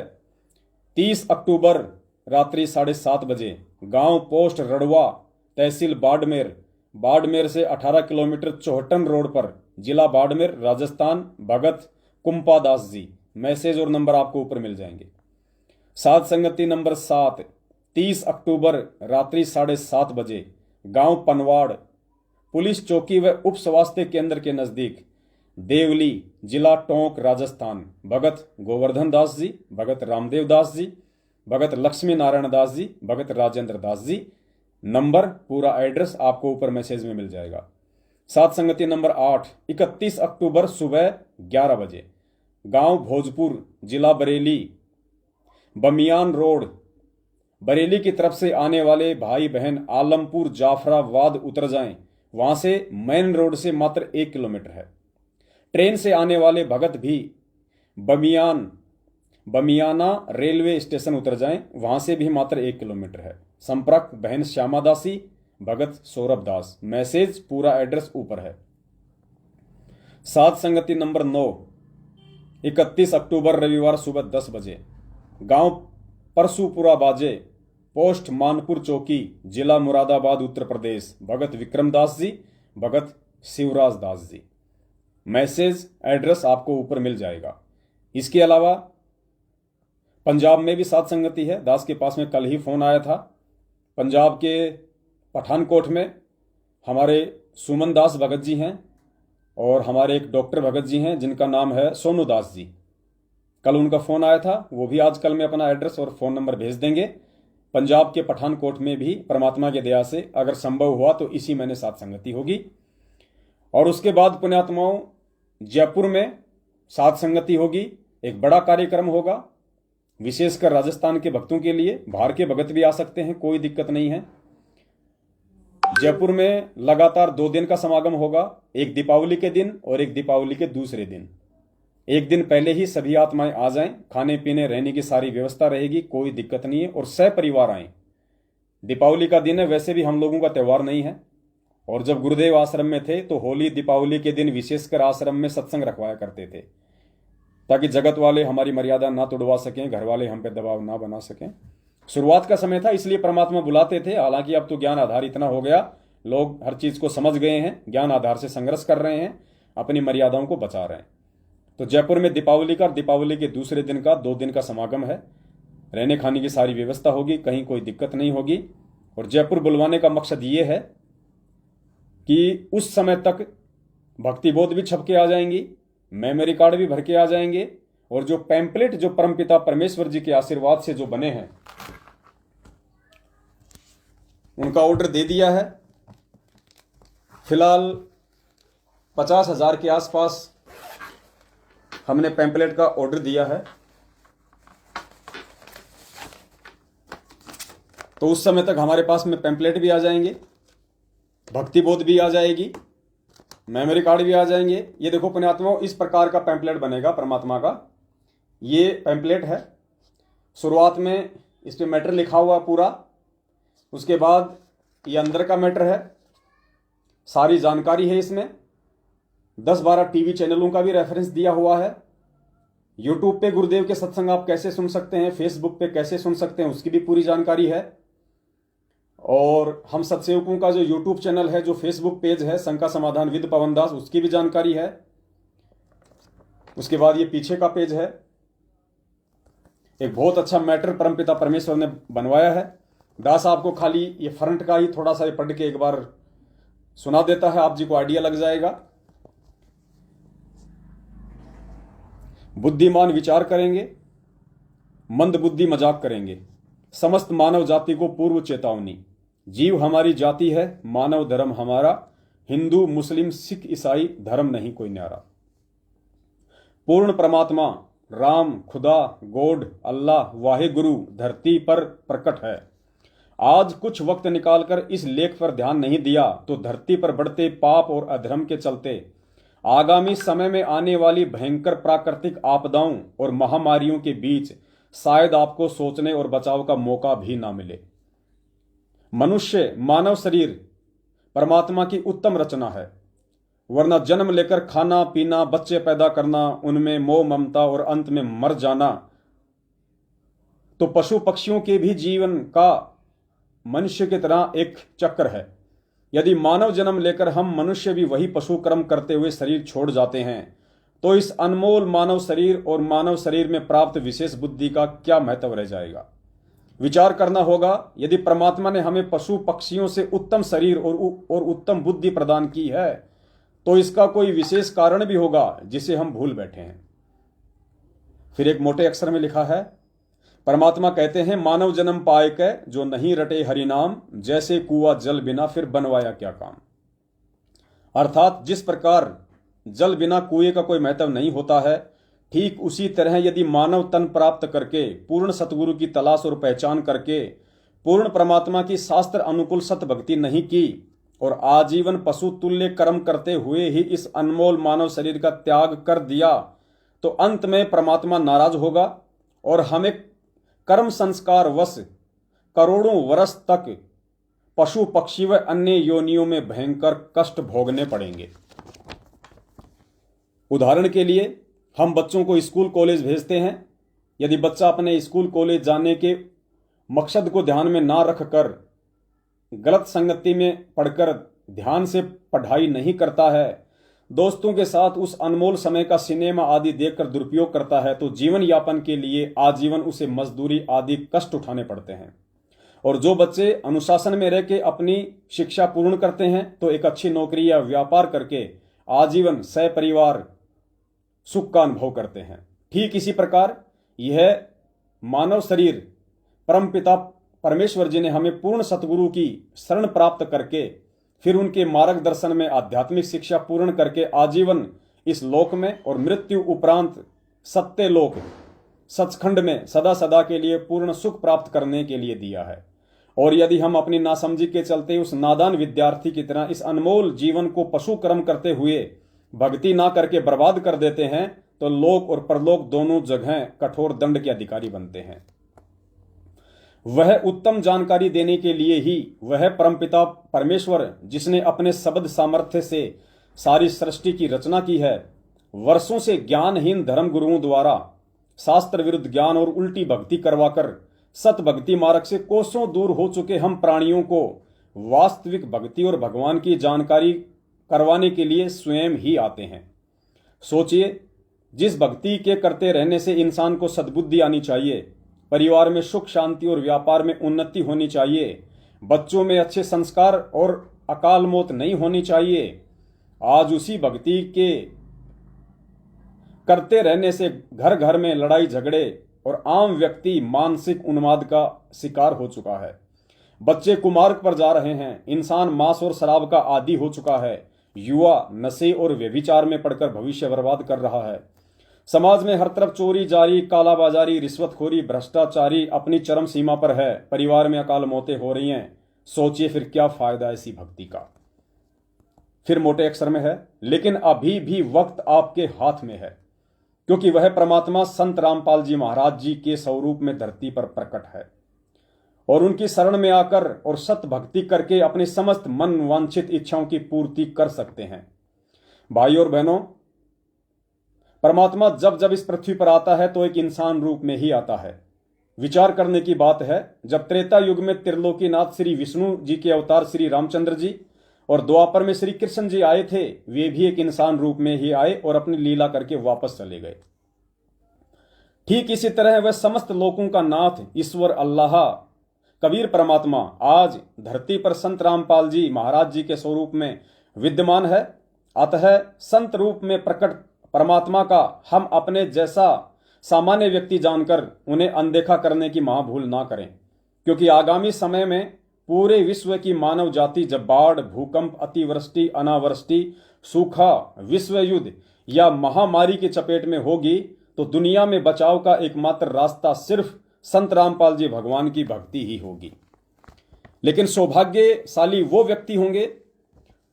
30 अक्टूबर रात्रि 7:30 बजे गांव पोस्ट रड़वा, तहसील बाड़मेर, बाड़मेर से 18 किलोमीटर चौहटन रोड पर, जिला बाड़मेर, राजस्थान, भगत कुंपा दास जी। मैसेज और नंबर आपको ऊपर मिल जाएंगे। साध संगति नंबर 7, 30 अक्टूबर रात्रि 7:30 बजे गांव पनवाड़ पुलिस चौकी व उप स्वास्थ्य केंद्र के नजदीक, देवली, जिला टोंक, राजस्थान। भगत गोवर्धन दास जी, भगत रामदेव दास जी, भगत लक्ष्मी नारायण दास जी, भगत राजेंद्र दास जी। नंबर, पूरा एड्रेस आपको ऊपर मैसेज में मिल जाएगा। सात संगति नंबर 8, 31 अक्टूबर सुबह 11 बजे गांव भोजपुर, जिला बरेली, बमियान रोड, बरेली की तरफ से आने वाले भाई बहन आलमपुर जाफराबाद उतर जाएं। वहां से मेन रोड से मात्र 1 किलोमीटर है। ट्रेन से आने वाले भगत भी बमियाना रेलवे स्टेशन उतर जाएं। वहां से भी मात्र 1 किलोमीटर है। संपर्क बहन श्यामा दासी, भगत सौरभ दास। मैसेज, पूरा एड्रेस ऊपर है। साध संगति नंबर 9, 31 अक्टूबर रविवार सुबह 10 बजे गांव परसुपुरा बाजे, पोस्ट मानपुर चौकी, जिला मुरादाबाद, उत्तर प्रदेश। भगत विक्रम दास जी, भगत शिवराज दास जी। मैसेज, एड्रेस आपको ऊपर मिल जाएगा। इसके अलावा पंजाब में भी साध संगति है। दास के पास में कल ही फोन आया था। पंजाब के पठानकोट में हमारे सुमन दास भगत जी हैं और हमारे एक डॉक्टर भगत जी हैं जिनका नाम है सोनू दास जी। कल उनका फोन आया था। वो भी आज कल में अपना एड्रेस और फोन नंबर भेज देंगे। पंजाब के पठानकोट में भी परमात्मा की दया से अगर संभव हुआ तो इसी महीने साध संगति होगी। और उसके बाद पुण्यात्माओं, जयपुर में साध संगति होगी। एक बड़ा कार्यक्रम होगा, विशेषकर राजस्थान के भक्तों के लिए। बाहर के भगत भी आ सकते हैं, कोई दिक्कत नहीं है। जयपुर में लगातार 2 दिन का समागम होगा, एक दीपावली के दिन और एक दीपावली के दूसरे दिन। एक दिन पहले ही सभी आत्माएं आ जाएं। खाने पीने रहने की सारी व्यवस्था रहेगी, कोई दिक्कत नहीं है। और सपरिवार आएं। दीपावली का दिन है, वैसे भी हम लोगों का त्यौहार नहीं है। और जब गुरुदेव आश्रम में थे तो होली दीपावली के दिन विशेषकर आश्रम में सत्संग रखवाया करते थे, ताकि जगत वाले हमारी मर्यादा ना तोड़वा सकें, घर वाले हम पे दबाव ना बना सकें। शुरुआत का समय था, इसलिए परमात्मा बुलाते थे। हालांकि अब तो ज्ञान आधार इतना हो गया, लोग हर चीज को समझ गए हैं, ज्ञान आधार से संघर्ष कर रहे हैं, अपनी मर्यादाओं को बचा रहे हैं। तो जयपुर में दीपावली का और दीपावली के दूसरे दिन का 2 दिन का समागम है। रहने खाने की सारी व्यवस्था होगी, कहीं कोई दिक्कत नहीं होगी। और जयपुर बुलवाने का मकसद ये है कि उस समय तक भक्ति बोध भी छप के आ जाएंगी, मेमोरी कार्ड भी भर के आ जाएंगे। और जो पैम्पलेट जो परमपिता परमेश्वर जी के आशीर्वाद से जो बने हैं, उनका ऑर्डर दे दिया है। फिलहाल 50,000 के आसपास हमने पैम्पलेट का ऑर्डर दिया है। तो उस समय तक हमारे पास में पैम्पलेट भी आ जाएंगे, भक्ति बोध भी आ जाएगी, मेमोरी कार्ड भी आ जाएंगे। ये देखो पुण्यात्माओं, इस प्रकार का पैम्पलेट बनेगा परमात्मा का। ये पैम्पलेट है। शुरुआत में इस पे मैटर लिखा हुआ पूरा, उसके बाद ये अंदर का मैटर है, सारी जानकारी है इसमें। 10-12 टीवी चैनलों का भी रेफरेंस दिया हुआ है। यूट्यूब पे गुरुदेव के सत्संग आप कैसे सुन सकते हैं, फेसबुक पे कैसे सुन सकते हैं, उसकी भी पूरी जानकारी है। और हम सत्सेवकों का जो यूट्यूब चैनल है, जो फेसबुक पेज है, शंका समाधान विद पवन दास, उसकी भी जानकारी है। उसके बाद ये पीछे का पेज है। एक बहुत अच्छा मैटर परमपिता परमेश्वर ने बनवाया है। दास आपको खाली ये फ्रंट का ही थोड़ा सा पढ़ के एक बार सुना देता है, आप जी को आइडिया लग जाएगा। बुद्धिमान विचार करेंगे, मंद बुद्धि मजाक करेंगे। समस्त मानव जाति को पूर्व चेतावनी। जीव हमारी जाति है, मानव धर्म हमारा। हिंदू मुस्लिम सिख ईसाई धर्म नहीं कोई न्यारा। पूर्ण परमात्मा राम, खुदा, गॉड, अल्लाह, वाहे गुरु धरती पर प्रकट है। आज कुछ वक्त निकालकर इस लेख पर ध्यान नहीं दिया तो धरती पर बढ़ते पाप और अधर्म के चलते आगामी समय में आने वाली भयंकर प्राकृतिक आपदाओं और महामारियों के बीच शायद आपको सोचने और बचाव का मौका भी ना मिले। मनुष्य मानव शरीर परमात्मा की उत्तम रचना है, वरना जन्म लेकर खाना पीना, बच्चे पैदा करना, उनमें मोह ममता और अंत में मर जाना तो पशु पक्षियों के भी जीवन का मनुष्य की तरह एक चक्र है। यदि मानव जन्म लेकर हम मनुष्य भी वही पशु कर्म करते हुए शरीर छोड़ जाते हैं तो इस अनमोल मानव शरीर और मानव शरीर में प्राप्त विशेष बुद्धि का क्या महत्व रह जाएगा। विचार करना होगा, यदि परमात्मा ने हमें पशु पक्षियों से उत्तम शरीर और उत्तम बुद्धि प्रदान की है तो इसका कोई विशेष कारण भी होगा जिसे हम भूल बैठे हैं। फिर एक मोटे अक्षर में लिखा है, परमात्मा कहते हैं, मानव जन्म पाए के जो नहीं रटे हरि नाम, जैसे कुआ जल बिना फिर बनवाया क्या काम। अर्थात जिस प्रकार जल बिना कुएं का कोई महत्व नहीं होता है, ठीक उसी तरह यदि मानव तन प्राप्त करके पूर्ण सतगुरु की तलाश और पहचान करके पूर्ण परमात्मा की शास्त्र अनुकूल सत भक्ति नहीं की और आजीवन पशु तुल्य कर्म करते हुए ही इस अनमोल मानव शरीर का त्याग कर दिया तो अंत में परमात्मा नाराज होगा और हमें कर्म संस्कार वश करोड़ों वर्ष तक पशु पक्षी व अन्य योनियों में भयंकर कष्ट भोगने पड़ेंगे। उदाहरण के लिए हम बच्चों को स्कूल कॉलेज भेजते हैं। यदि बच्चा अपने स्कूल कॉलेज जाने के मकसद को ध्यान में ना रखकर गलत संगति में पढ़कर ध्यान से पढ़ाई नहीं करता है, दोस्तों के साथ उस अनमोल समय का सिनेमा आदि देखकर दुरुपयोग करता है, तो जीवन यापन के लिए आजीवन उसे मजदूरी आदि कष्ट उठाने पड़ते हैं। और जो बच्चे अनुशासन में रह के अपनी शिक्षा पूर्ण करते हैं तो एक अच्छी नौकरी या व्यापार करके आजीवन सहपरिवार सुख का अनुभव करते हैं। ठीक इसी प्रकार यह मानव शरीर परमपिता परमेश्वर जी ने हमें पूर्ण सतगुरु की शरण प्राप्त करके फिर उनके मार्गदर्शन में आध्यात्मिक शिक्षा पूर्ण करके आजीवन इस लोक में और मृत्यु उपरांत सत्य लोक सचखंड में सदा सदा के लिए पूर्ण सुख प्राप्त करने के लिए दिया है। और यदि हम अपनी नासमझी के चलते उस नादान विद्यार्थी की तरह इस अनमोल जीवन को पशु कर्म करते हुए भक्ति ना करके बर्बाद कर देते हैं तो लोक और परलोक दोनों जगह कठोर दंड के अधिकारी बनते हैं। वह उत्तम जानकारी देने के लिए ही वह परमपिता परमेश्वर जिसने अपने शब्द सामर्थ्य से सारी सृष्टि की रचना की है, वर्षों से ज्ञानहीन धर्म गुरुओं द्वारा शास्त्र विरुद्ध ज्ञान और उल्टी भक्ति करवाकर सत भक्ति मार्ग से कोसों दूर हो चुके हम प्राणियों को वास्तविक भक्ति और भगवान की जानकारी करवाने के लिए स्वयं ही आते हैं। सोचिए, जिस भक्ति के करते रहने से इंसान को सद्बुद्धि आनी चाहिए, परिवार में सुख शांति और व्यापार में उन्नति होनी चाहिए, बच्चों में अच्छे संस्कार और अकाल मौत नहीं होनी चाहिए, आज उसी भक्ति के करते रहने से घर घर में लड़ाई झगड़े और आम व्यक्ति मानसिक उन्माद का शिकार हो चुका है। बच्चे कुमार्ग पर जा रहे हैं, इंसान मांस और शराब का आदी हो चुका है, युवा नशे और व्यभिचार में पड़कर भविष्य बर्बाद कर रहा है। समाज में हर तरफ चोरी जारी, कालाबाजारी, रिश्वतखोरी, भ्रष्टाचारी अपनी चरम सीमा पर है, परिवार में अकाल मौतें हो रही हैं। सोचिए फिर क्या फायदा ऐसी भक्ति का। फिर मोटे अक्षर में है, लेकिन अभी भी वक्त आपके हाथ में है, क्योंकि वह परमात्मा संत रामपाल जी महाराज जी के स्वरूप में धरती पर प्रकट है और उनकी शरण में आकर और सत भक्ति करके अपनी समस्त मन वांछित इच्छाओं की पूर्ति कर सकते हैं। भाई और बहनों, परमात्मा जब जब इस पृथ्वी पर आता है तो एक इंसान रूप में ही आता है। विचार करने की बात है, जब त्रेता युग में त्रिलोकीनाथ श्री विष्णु जी के अवतार श्री रामचंद्र जी और द्वापर में श्री कृष्ण जी आए थे, वे भी एक इंसान रूप में ही आए और अपनी लीला करके वापस चले गए। ठीक इसी तरह वह समस्त लोकों का नाथ ईश्वर अल्लाह कबीर परमात्मा आज धरती पर संत रामपाल जी महाराज जी के स्वरूप में विद्यमान है। अतः संत रूप में प्रकट परमात्मा का हम अपने जैसा सामान्य व्यक्ति जानकर उन्हें अनदेखा करने की महाभूल ना करें, क्योंकि आगामी समय में पूरे विश्व की मानव जाति जब बाढ़, भूकंप, अतिवृष्टि, अनावृष्टि, सूखा, विश्व युद्ध या महामारी की चपेट में होगी तो दुनिया में बचाव का एकमात्र रास्ता सिर्फ संत रामपाल जी भगवान की भक्ति ही होगी। लेकिन सौभाग्यशाली वो व्यक्ति होंगे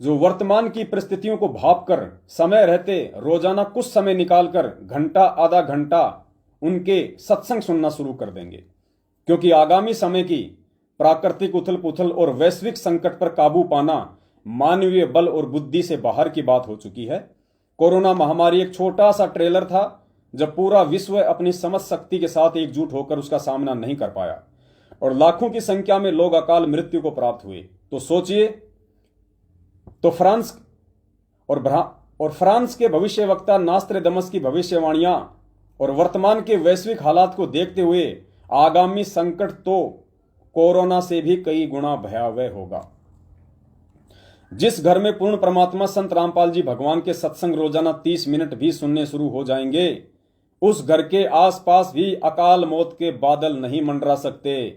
जो वर्तमान की परिस्थितियों को भांपकर समय रहते रोजाना कुछ समय निकालकर घंटा आधा घंटा उनके सत्संग सुनना शुरू कर देंगे, क्योंकि आगामी समय की प्राकृतिक उथल पुथल और वैश्विक संकट पर काबू पाना मानवीय बल और बुद्धि से बाहर की बात हो चुकी है। कोरोना महामारी एक छोटा सा ट्रेलर था जब पूरा विश्व अपनी समझ शक्ति के साथ एकजुट होकर उसका सामना नहीं कर पाया और लाखों की संख्या में लोग अकाल मृत्यु को प्राप्त हुए। तो सोचिए, तो फ्रांस और फ्रांस के भविष्यवक्ता नास्ट्रेडमस की भविष्यवाणियां और वर्तमान के वैश्विक हालात को देखते हुए आगामी संकट तो कोरोना से भी कई गुना भयावह होगा। जिस घर में पूर्ण परमात्मा संत रामपाल जी भगवान के सत्संग रोजाना 30 मिनट भी सुनने शुरू हो जाएंगे, उस घर के आसपास भी अकाल मौत के बादल नहीं मंडरा सकते,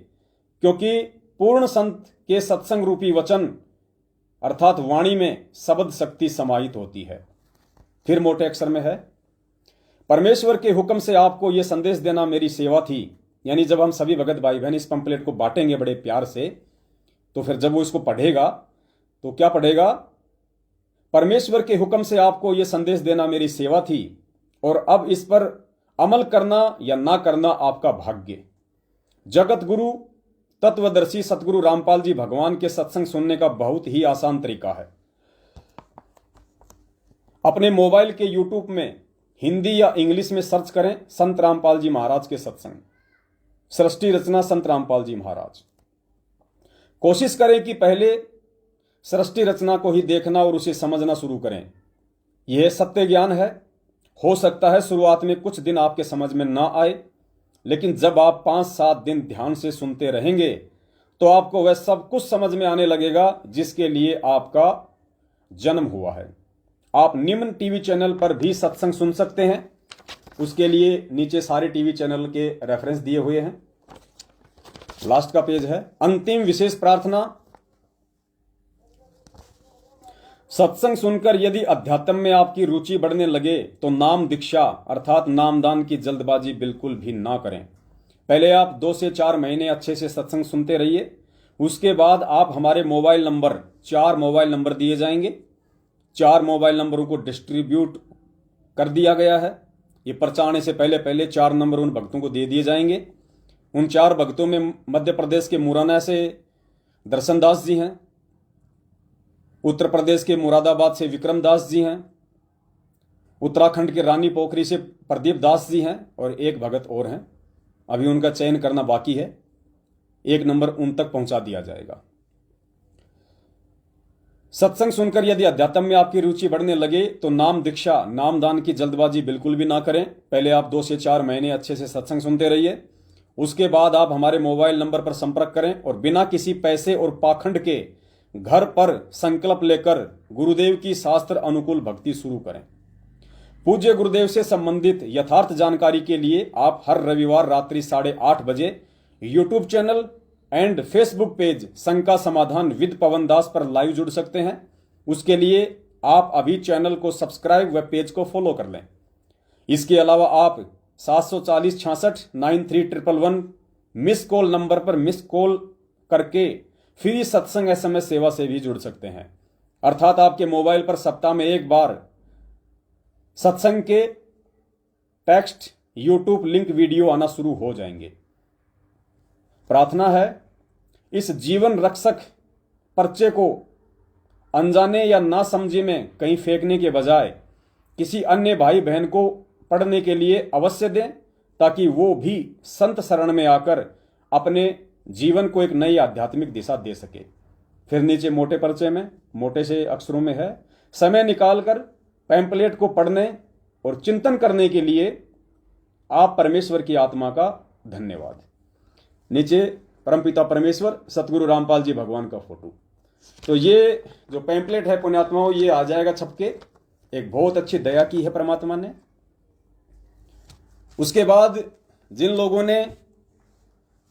क्योंकि पूर्ण संत के सत्संग रूपी वचन अर्थात वाणी में शब्द शक्ति समाहित होती है। फिर मोटे अक्षर में है, परमेश्वर के हुक्म से आपको यह संदेश देना मेरी सेवा थी। यानी जब हम सभी भगत भाई बहन इस पंपलेट को बांटेंगे बड़े प्यार से, तो फिर जब वो इसको पढ़ेगा तो क्या पढ़ेगा? परमेश्वर के हुक्म से आपको यह संदेश देना मेरी सेवा थी और अब इस पर अमल करना या ना करना आपका भाग्य। जगत गुरु तत्वदर्शी सतगुरु रामपाल जी भगवान के सत्संग सुनने का बहुत ही आसान तरीका है। अपने मोबाइल के यूट्यूब में हिंदी या इंग्लिश में सर्च करें संत रामपाल जी महाराज के सत्संग, सृष्टि रचना संत रामपाल जी महाराज। कोशिश करें कि पहले सृष्टि रचना को ही देखना और उसे समझना शुरू करें। यह सत्य ज्ञान है। हो सकता है शुरुआत में कुछ दिन आपके समझ में ना आए, लेकिन जब आप 5-7 दिन ध्यान से सुनते रहेंगे तो आपको वह सब कुछ समझ में आने लगेगा जिसके लिए आपका जन्म हुआ है। आप निम्न टीवी चैनल पर भी सत्संग सुन सकते हैं। उसके लिए नीचे सारे टीवी चैनल के रेफरेंस दिए हुए हैं। लास्ट का पेज है। अंतिम विशेष प्रार्थना। सत्संग सुनकर यदि अध्यात्म में आपकी रुचि बढ़ने लगे तो नाम दीक्षा अर्थात नामदान की जल्दबाजी बिल्कुल भी ना करें। पहले आप 2 से 4 महीने अच्छे से सत्संग सुनते रहिए। उसके बाद आप हमारे मोबाइल नंबर 4 मोबाइल नंबर दिए जाएंगे। 4 मोबाइल नंबरों को डिस्ट्रीब्यूट कर दिया गया है। ये पर्चा आने से पहले पहले 4 नंबर उन भक्तों को दे दिए जाएंगे। उन 4 भक्तों में मध्य प्रदेश के मुरैना से दर्शन दास जी हैं, उत्तर प्रदेश के मुरादाबाद से विक्रम दास जी हैं, उत्तराखंड के रानी पोखरी से प्रदीप दास जी हैं और एक भगत और हैं। अभी उनका चयन करना बाकी है। 1 नंबर उन तक पहुंचा दिया जाएगा। सत्संग सुनकर यदि अध्यात्म में आपकी रुचि बढ़ने लगे तो नाम दीक्षा नामदान की जल्दबाजी बिल्कुल भी ना करें। पहले आप 2 से 4 महीने अच्छे से सत्संग सुनते रहिए। उसके बाद आप हमारे मोबाइल नंबर पर संपर्क करें और बिना किसी पैसे और पाखंड के घर पर संकल्प लेकर गुरुदेव की शास्त्र अनुकूल भक्ति शुरू करें। पूज्य गुरुदेव से संबंधित यथार्थ जानकारी के लिए आप हर रविवार रात्रि 8:30 बजे YouTube channel and Facebook page शंका समाधान विद पवन दास पर लाइव जुड़ सकते हैं। उसके लिए आप अभी चैनल को सब्सक्राइब व पेज को फॉलो कर लें। इसके अलावा आप 740 66 93 मिस कॉल नंबर पर मिस कॉल करके फ्री सत्संग SMS सेवा से भी जुड़ सकते हैं। अर्थात आपके मोबाइल पर सप्ताह में 1 बार सत्संग के टेक्स्ट यूट्यूब लिंक वीडियो आना शुरू हो जाएंगे। प्रार्थना है, इस जीवन रक्षक पर्चे को अनजाने या ना समझे में कहीं फेंकने के बजाय किसी अन्य भाई बहन को पढ़ने के लिए अवश्य दें, ताकि वो भी संत शरण में आकर अपने जीवन को एक नई आध्यात्मिक दिशा दे सके। फिर नीचे मोटे पर्चे में मोटे से अक्षरों में है, समय निकालकर पैम्पलेट को पढ़ने और चिंतन करने के लिए आप परमेश्वर की आत्मा का धन्यवाद। नीचे परमपिता परमेश्वर सतगुरु रामपाल जी भगवान का फोटो। तो ये जो पैम्पलेट है पुण्यात्माओं, ये आ जाएगा छपके। एक बहुत अच्छी दया की है परमात्मा ने। उसके बाद जिन लोगों ने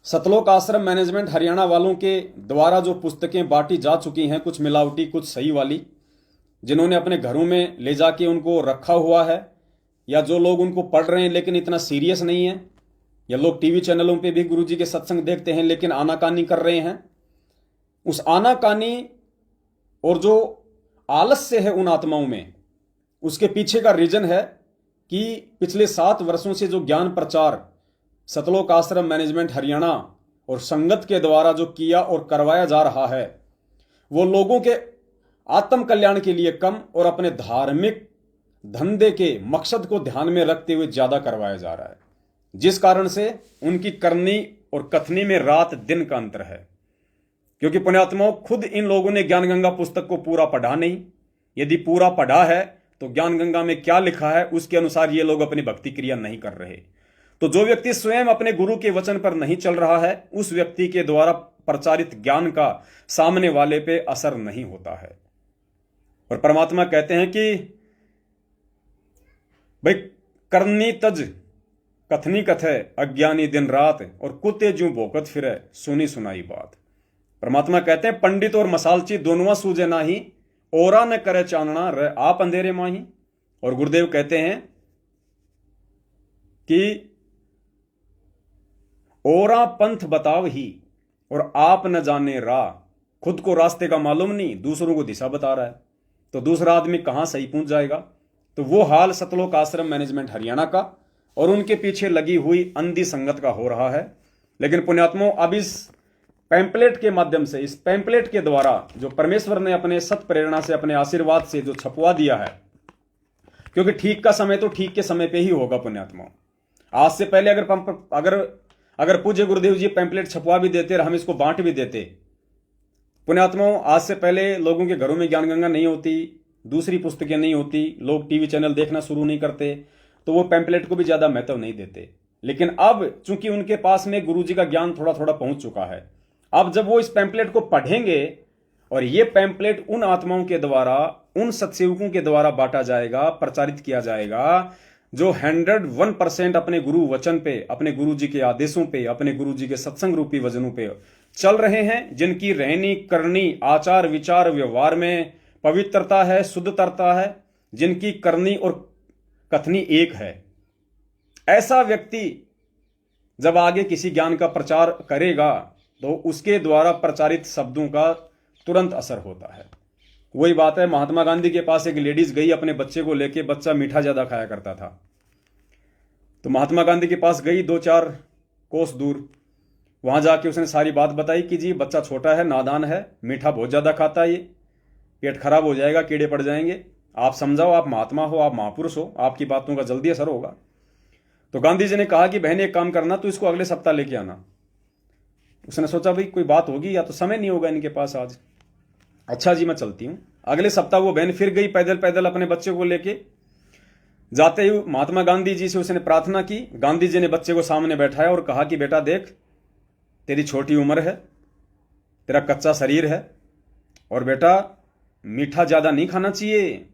सतलोक आश्रम मैनेजमेंट हरियाणा वालों के द्वारा जो पुस्तकें बांटी जा चुकी हैं, कुछ मिलावटी कुछ सही वाली, जिन्होंने अपने घरों में ले जाके उनको रखा हुआ है, या जो लोग उनको पढ़ रहे हैं लेकिन इतना सीरियस नहीं है, या लोग टीवी चैनलों पे भी गुरुजी के सत्संग देखते हैं लेकिन आनाकानी कर रहे हैं, उस आनाकानी और जो आलस्य है उन आत्माओं में, उसके पीछे का रीजन है कि पिछले 7 वर्षों से जो ज्ञान प्रचार सतलोक आश्रम मैनेजमेंट हरियाणा और संगत के द्वारा जो किया और करवाया जा रहा है, वो लोगों के आत्म कल्याण के लिए कम और अपने धार्मिक धंधे के मकसद को ध्यान में रखते हुए ज्यादा करवाया जा रहा है, जिस कारण से उनकी करनी और कथनी में रात दिन का अंतर है। क्योंकि पुण्यात्माओं, खुद इन लोगों ने ज्ञान गंगा पुस्तक को पूरा पढ़ा नहीं। यदि पूरा पढ़ा है तो ज्ञान गंगा में क्या लिखा है उसके अनुसार ये लोग अपनी भक्ति क्रिया नहीं कर रहे। तो जो व्यक्ति स्वयं अपने गुरु के वचन पर नहीं चल रहा है, उस व्यक्ति के द्वारा प्रचारित ज्ञान का सामने वाले पे असर नहीं होता है। और परमात्मा कहते हैं कि भाई करनी तज कथनी कथे अज्ञानी दिन रात और कुत्ते ज्यों भोकत फिरे सुनी सुनाई बात। परमात्मा कहते हैं पंडित और मसालची दोनों सूझे नाही, ओरा न करे चानना रह आप अंधेरे माही। और गुरुदेव कहते हैं कि ओरा पंथ बताव ही और आप न जाने राह, खुद को रास्ते का मालूम नहीं, दूसरों को दिशा बता रहा है, तो दूसरा आदमी कहां सही पहुंच जाएगा। तो वो हाल सतलोक आश्रम मैनेजमेंट हरियाणा का और उनके पीछे लगी हुई अंधी संगत का हो रहा है। लेकिन पुण्यात्मों, अब इस पैम्पलेट के माध्यम से, इस पैम्पलेट के द्वारा जो परमेश्वर ने अपने सत प्रेरणा से, अपने आशीर्वाद से जो छपवा दिया है, क्योंकि ठीक का समय तो ठीक के समय पे ही होगा पुण्यात्माओं। आज से पहले अगर पूज्य गुरुदेव जी पैम्पलेट छपवा भी देते और हम इसको बांट भी देते पुण्यात्माओं, आज से पहले लोगों के घरों में ज्ञान गंगा नहीं होती, दूसरी पुस्तकें नहीं होती, लोग टीवी चैनल देखना शुरू नहीं करते, तो वो पैम्पलेट को भी ज्यादा महत्व नहीं देते। लेकिन अब चूंकि उनके पास में गुरु जी का ज्ञान थोड़ा थोड़ा पहुंच चुका है, अब जब वो इस पैम्पलेट को पढ़ेंगे और ये पैम्पलेट उन आत्माओं के द्वारा, उन सत्सेवकों के द्वारा बांटा जाएगा, प्रचारित किया जाएगा, जो 101% अपने गुरु वचन पे, अपने गुरु जी के आदेशों पे, अपने गुरु जी के सत्संग रूपी वचनों पे चल रहे हैं, जिनकी रहनी करनी, आचार विचार व्यवहार में पवित्रता है, शुद्धता है, जिनकी करनी और कथनी एक है। ऐसा व्यक्ति जब आगे किसी ज्ञान का प्रचार करेगा तो उसके द्वारा प्रचारित शब्दों का तुरंत असर होता है। वही बात है, महात्मा गांधी के पास एक लेडीज गई अपने बच्चे को लेके, बच्चा मीठा ज्यादा खाया करता था, तो महात्मा गांधी के पास गई 2-4 कोस दूर, वहां जाके उसने सारी बात बताई कि जी बच्चा छोटा है, नादान है, मीठा बहुत ज्यादा खाता है, ये पेट खराब हो जाएगा, कीड़े पड़ जाएंगे, आप समझाओ, आप महात्मा हो, आप महापुरुष हो, आपकी बातों का जल्दी असर होगा। तो गांधी जी ने कहा कि बहन एक काम करना, तो इसको अगले सप्ताह लेके आना। उसने सोचा भाई कोई बात होगी या तो समय नहीं होगा इनके पास आज। अच्छा जी मैं चलती हूं। अगले सप्ताह वो बहन फिर गई पैदल पैदल अपने बच्चे को लेके। जाते ही महात्मा गांधी जी से उसने प्रार्थना की। गांधी जी ने बच्चे को सामने बैठाया और कहा कि बेटा देख, तेरी छोटी उम्र है, तेरा कच्चा शरीर है, और बेटा मीठा ज्यादा नहीं खाना चाहिए,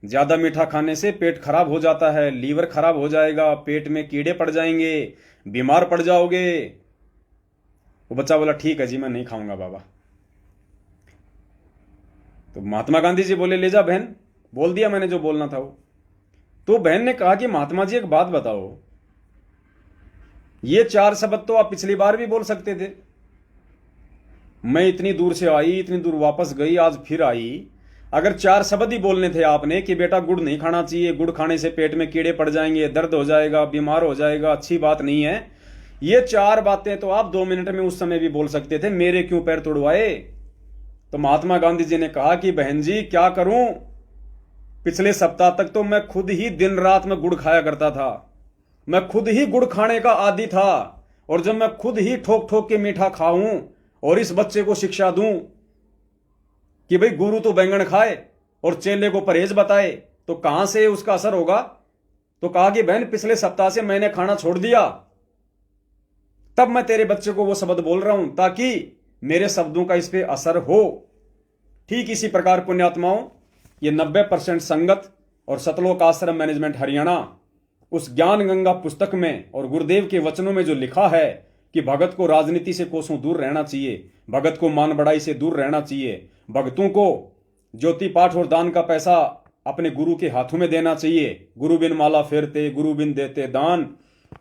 ज्यादा मीठा खाने से पेट खराब हो जाता है, लीवर खराब हो जाएगा, पेट में कीड़े पड़ जाएंगे, बीमार पड़ जाओगे। वो बच्चा बोला ठीक है जी मैं नहीं खाऊंगा बाबा। तो महात्मा गांधी जी बोले ले जा बहन, बोल दिया मैंने जो बोलना था वो। तो बहन ने कहा कि महात्मा जी एक बात बताओ, ये 4 शब्द तो आप पिछली बार भी बोल सकते थे, मैं इतनी दूर से आई, इतनी दूर वापस गई, आज फिर आई, अगर 4 शब्द ही बोलने थे आपने कि बेटा गुड़ नहीं खाना चाहिए, गुड़ खाने से पेट में कीड़े पड़ जाएंगे, दर्द हो जाएगा, बीमार हो जाएगा, अच्छी बात नहीं है, ये 4 बातें तो आप 2 मिनट में उस समय भी बोल सकते थे, मेरे क्यों पैर तोड़वाए। तो महात्मा गांधी जी ने कहा कि बहन जी क्या करूं, पिछले सप्ताह तक तो मैं खुद ही दिन रात में गुड़ खाया करता था, मैं खुद ही गुड़ खाने का आदी था, और जब मैं खुद ही ठोक ठोक के मीठा खाऊं और इस बच्चे को शिक्षा दूं कि भाई गुरु तो बैंगन खाए और चेले को परहेज बताए, तो कहां से उसका असर होगा। तो कहा कि बहन पिछले सप्ताह से मैंने खाना छोड़ दिया, तब मैं तेरे बच्चे को वो शब्द बोल रहा हूं ताकि मेरे शब्दों का इस पे असर हो। ठीक इसी प्रकार पुण्यात्माओं, ये 90% संगत और सतलोक आश्रम मैनेजमेंट हरियाणा उस ज्ञान गंगा पुस्तक में और गुरुदेव के वचनों में जो लिखा है कि भगत को राजनीति से कोसों दूर रहना चाहिए, भगत को मान बढ़ाई से दूर रहना चाहिए, भक्तों को ज्योति पाठ और दान का पैसा अपने गुरु के हाथों में देना चाहिए, गुरु बिन माला फेरते गुरु बिन देते दान,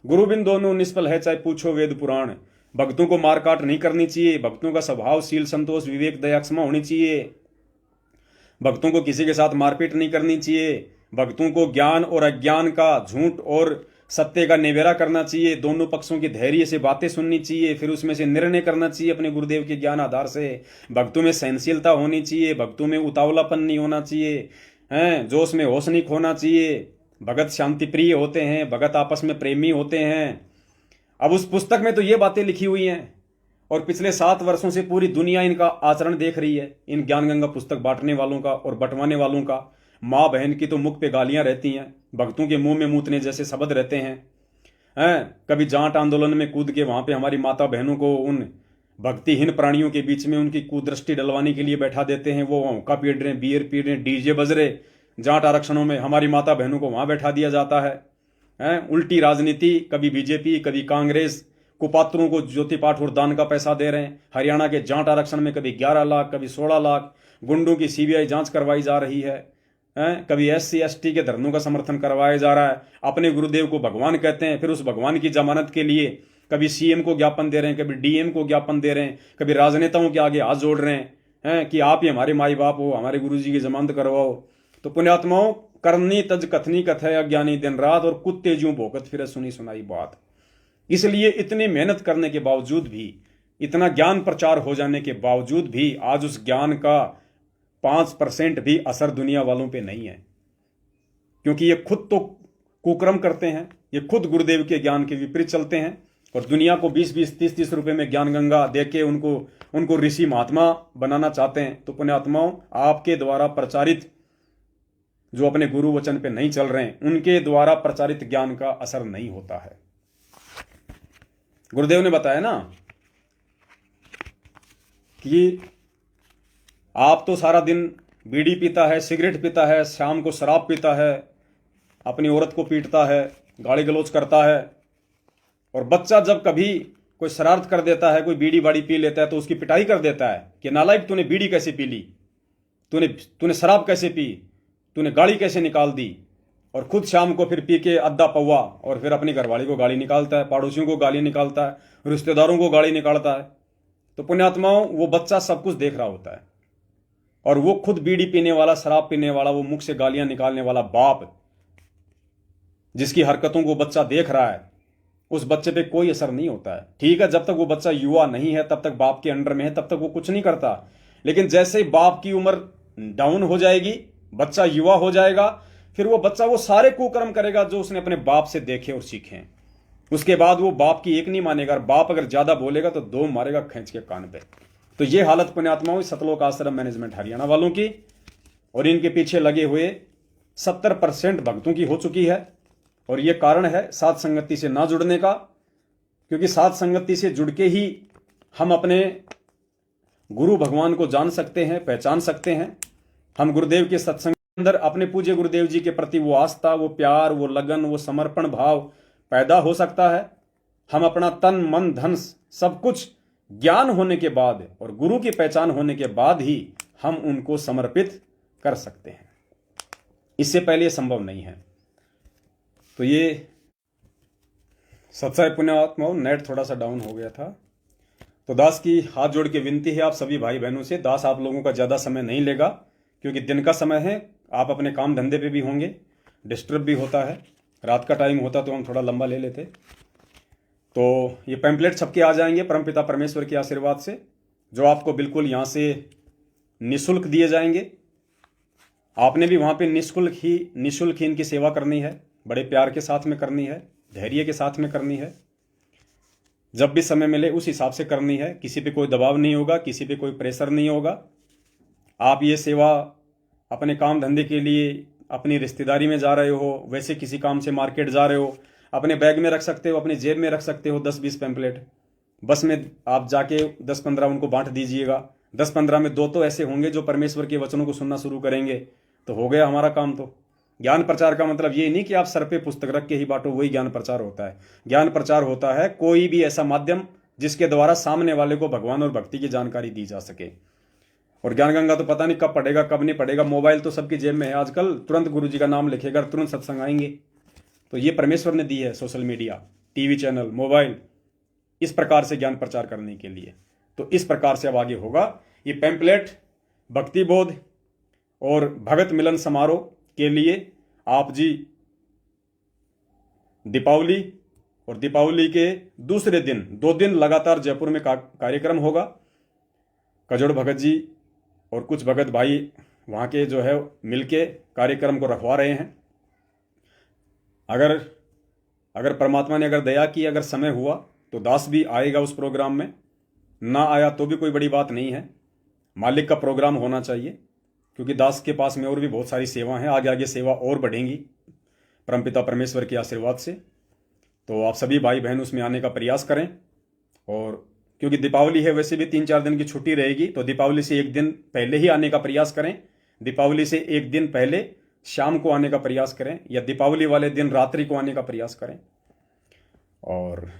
गुरु बिन दोनों निष्फल है चाहे पूछो वेद पुराण, भक्तों को मारकाट नहीं करनी चाहिए, भक्तों का स्वभाव शील संतोष विवेक दया क्षमा होनी चाहिए, भक्तों को किसी के साथ मारपीट नहीं करनी चाहिए, भक्तों को ज्ञान और अज्ञान का, झूठ और सत्य का निवेरा करना चाहिए, दोनों पक्षों की धैर्य से बातें सुननी चाहिए, फिर उसमें से निर्णय करना चाहिए अपने गुरुदेव के ज्ञान आधार से, भक्तों में सहनशीलता होनी चाहिए, भक्तों में उतावलापन नहीं होना चाहिए, हैं जोश में होश नहीं खोना चाहिए, भगत शांति प्रिय होते हैं, भगत आपस में प्रेमी होते हैं। अब उस पुस्तक में तो ये बातें लिखी हुई हैं और पिछले 7 वर्षों से पूरी दुनिया इनका आचरण देख रही है, इन ज्ञान गंगा पुस्तक बांटने वालों का और बंटवाने वालों का। माँ बहन की तो मुख पे गालियां रहती हैं, भक्तों के मुंह में मूतने जैसे शब्द रहते हैं। कभी जाट आंदोलन में कूद के वहां पे हमारी माता बहनों को उन भक्तिहीन प्राणियों के बीच में उनकी कुदृष्टि डलवाने के लिए बैठा देते हैं। वो हुक्का पीट रहे, बियर पी रहे, डीजे बज रहे, जाट आरक्षणों में हमारी माता बहनों को वहां बैठा दिया जाता है। उल्टी राजनीति, कभी बीजेपी कभी कांग्रेस, कुपात्रों को ज्योति पाठ और दान का पैसा दे रहे हैं। हरियाणा के जाट आरक्षण में कभी 11 लाख कभी 16 लाख, गुंडों की सीबीआई जांच करवाई जा रही है। कभी SC ST के धर्मों का समर्थन करवाया जा रहा है। अपने गुरुदेव को भगवान कहते हैं, फिर उस भगवान की जमानत के लिए कभी CM को ज्ञापन दे रहे हैं, कभी DM को ज्ञापन दे रहे हैं, कभी राजनेताओं के आगे हाथ जोड़ रहे हैं कि आप ही हमारे माई बाप हो, हमारे गुरुजी की जमानत करवाओ। तो पुण्यात्माओं, करनी तज कथनी कथय अज्ञानी दिन रात, और कुत्ते ज्यों भोकत फिर सुनी सुनाई बात। इसलिए इतनी मेहनत करने के बावजूद भी, इतना ज्ञान प्रचार हो जाने के बावजूद भी आज उस ज्ञान का 5% भी असर दुनिया वालों पे नहीं है। क्योंकि ये खुद तो कुकर्म करते हैं, ये खुद गुरुदेव के ज्ञान के विपरीत चलते हैं, और दुनिया को 20-20, 30-30 रुपए में ज्ञान गंगा दे के उनको ऋषि महात्मा बनाना चाहते हैं। तो पुण्यात्माओं, आपके द्वारा प्रचारित, जो अपने गुरु वचन पे नहीं चल रहे हैं, उनके द्वारा प्रचारित ज्ञान का असर नहीं होता है। गुरुदेव ने बताया ना कि आप तो सारा दिन बीड़ी पीता है, सिगरेट पीता है, शाम को शराब पीता है, अपनी औरत को पीटता है, गाली गलौज करता है, और बच्चा जब कभी कोई शरारत कर देता है, कोई बीड़ी बाड़ी पी लेता है, तो उसकी पिटाई कर देता है कि नालायक, तूने बीड़ी कैसे पी ली, तूने शराब कैसे पी, तूने गाड़ी कैसे निकाल दी। और खुद शाम को फिर पी के अद्धा पौवा, और फिर अपनी घरवाली को गाली निकालता है, पड़ोसियों को गाली निकालता है, रिश्तेदारों को गाली निकालता है। तो पुण्यात्माओं, वो बच्चा सब कुछ देख रहा होता है, और वो खुद बीड़ी पीने वाला, शराब पीने वाला, वो मुख से गालियां निकालने वाला बाप, जिसकी हरकतों को बच्चा देख रहा है, उस बच्चे पे कोई असर नहीं होता है। ठीक है, जब तक वो बच्चा युवा नहीं है, तब तक बाप के अंडर में है, तब तक वो कुछ नहीं करता। लेकिन जैसे ही बाप की उम्र डाउन हो जाएगी, बच्चा युवा हो जाएगा, फिर वो बच्चा वो सारे कुकर्म करेगा जो उसने अपने बाप से देखे और सीखे। उसके बाद वो बाप की एक नहीं मानेगा, बाप अगर ज्यादा बोलेगा तो 2 मारेगा खींच के कान पे। तो ये हालत पुण्यात्माओं सतलोक आश्रम मैनेजमेंट हरियाणा वालों की और इनके पीछे लगे हुए 70% भक्तों की हो चुकी है। और ये कारण है साध संगति से ना जुड़ने का, क्योंकि साध संगति से जुड़ के ही हम अपने गुरु भगवान को जान सकते हैं, पहचान सकते हैं। हम गुरुदेव के सत्संग के अंदर अपने पूज्य गुरुदेव जी के प्रति वो आस्था, वो प्यार, वो लगन, वो समर्पण भाव पैदा हो सकता है। हम अपना तन मन धन सब कुछ ज्ञान होने के बाद और गुरु की पहचान होने के बाद ही हम उनको समर्पित कर सकते हैं। इससे पहले ये संभव नहीं है। तो ये सच्चाई पुण्यात्माओं, नेट थोड़ा सा डाउन हो गया था। तो दास की हाथ जोड़ के विनती है आप सभी भाई बहनों से, दास आप लोगों का ज़्यादा समय नहीं लेगा, क्योंकि दिन का समय है, आप अपने काम धंधे पे भी होंगे, डिस्टर्ब भी होता है। रात का टाइम होता तो हम थोड़ा लंबा ले लेते। तो ये पैम्पलेट छपके आ जाएंगे परमपिता परमेश्वर के आशीर्वाद से, जो आपको बिल्कुल यहाँ से निःशुल्क दिए जाएंगे। आपने भी वहाँ पे निःशुल्क ही इनकी सेवा करनी है, बड़े प्यार के साथ में करनी है, धैर्य के साथ में करनी है, जब भी समय मिले उस हिसाब से करनी है। किसी पे कोई दबाव नहीं होगा, किसी पे कोई प्रेशर नहीं होगा। आप ये सेवा अपने काम धंधे के लिए, अपनी रिश्तेदारी में जा रहे हो, वैसे किसी काम से मार्केट जा रहे हो, अपने बैग में रख सकते हो, अपने जेब में रख सकते हो 10-20 पैम्पलेट। बस में आप जाके 10-15 उनको बांट दीजिएगा। 10-15 में 2 तो ऐसे होंगे जो परमेश्वर के वचनों को सुनना शुरू करेंगे, तो हो गया हमारा काम। तो ज्ञान प्रचार का मतलब ये नहीं कि आप सर पे पुस्तक रख के ही बांटो, वही ज्ञान प्रचार होता है। ज्ञान प्रचार होता है कोई भी ऐसा माध्यम जिसके द्वारा सामने वाले को भगवान और भक्ति की जानकारी दी जा सके। और ज्ञान गंगा तो पता नहीं कब पड़ेगा कब नहीं पड़ेगा, मोबाइल तो सबकी जेब में है आजकल, तुरंत गुरु जी का नाम लिखेगा, तुरंत सत्संग आएंगे। तो ये परमेश्वर ने दी है social media, TV channel, mobile, इस प्रकार से ज्ञान प्रचार करने के लिए। तो इस प्रकार से अब आगे होगा। ये पैम्पलेट भक्ति बोध और भगत मिलन समारोह के लिए आप जी दीपावली और दीपावली के दूसरे दिन 2 दिन लगातार जयपुर में कार्यक्रम होगा। कजोड़ भगत जी और कुछ भगत भाई वहाँ के जो है मिलके कार्यक्रम को रखवा रहे हैं। अगर परमात्मा ने अगर दया की, अगर समय हुआ तो दास भी आएगा उस प्रोग्राम में, ना आया तो भी कोई बड़ी बात नहीं है। मालिक का प्रोग्राम होना चाहिए। क्योंकि दास के पास में और भी बहुत सारी सेवा हैं, आगे आगे सेवा और बढ़ेंगी परमपिता परमेश्वर के आशीर्वाद से। तो आप सभी भाई बहन उसमें आने का प्रयास करें। और क्योंकि दीपावली है, वैसे भी 3-4 दिन की छुट्टी रहेगी, तो दीपावली से एक दिन पहले ही आने का प्रयास करें। दीपावली से एक दिन पहले शाम को आने का प्रयास करें, या दीपावली वाले दिन रात्रि को आने का प्रयास करें। और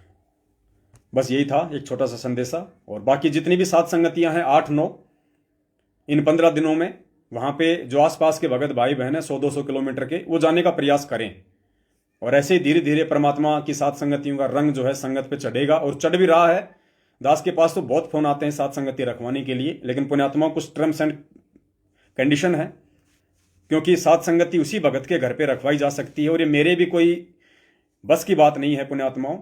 बस यही था एक छोटा सा संदेशा। और बाकी जितनी भी सात संगतियां हैं 8-9, इन 15 दिनों में वहां पे जो आसपास के भगत भाई बहन है 100-200 किलोमीटर के, वो जाने का प्रयास करें। और ऐसे ही धीरे धीरे परमात्मा की सात संगतियों का रंग जो है संगत पे चढ़ेगा, और चढ़ भी रहा है। दास के पास तो बहुत फोन आते हैं सात संगति रखवाने के लिए, लेकिन पुण्यात्मा कुछ टर्म्स एंड कंडीशन है, क्योंकि सात संगति उसी भगत के घर पे रखवाई जा सकती है। और ये मेरे भी कोई बस की बात नहीं है पुण्यात्माओं।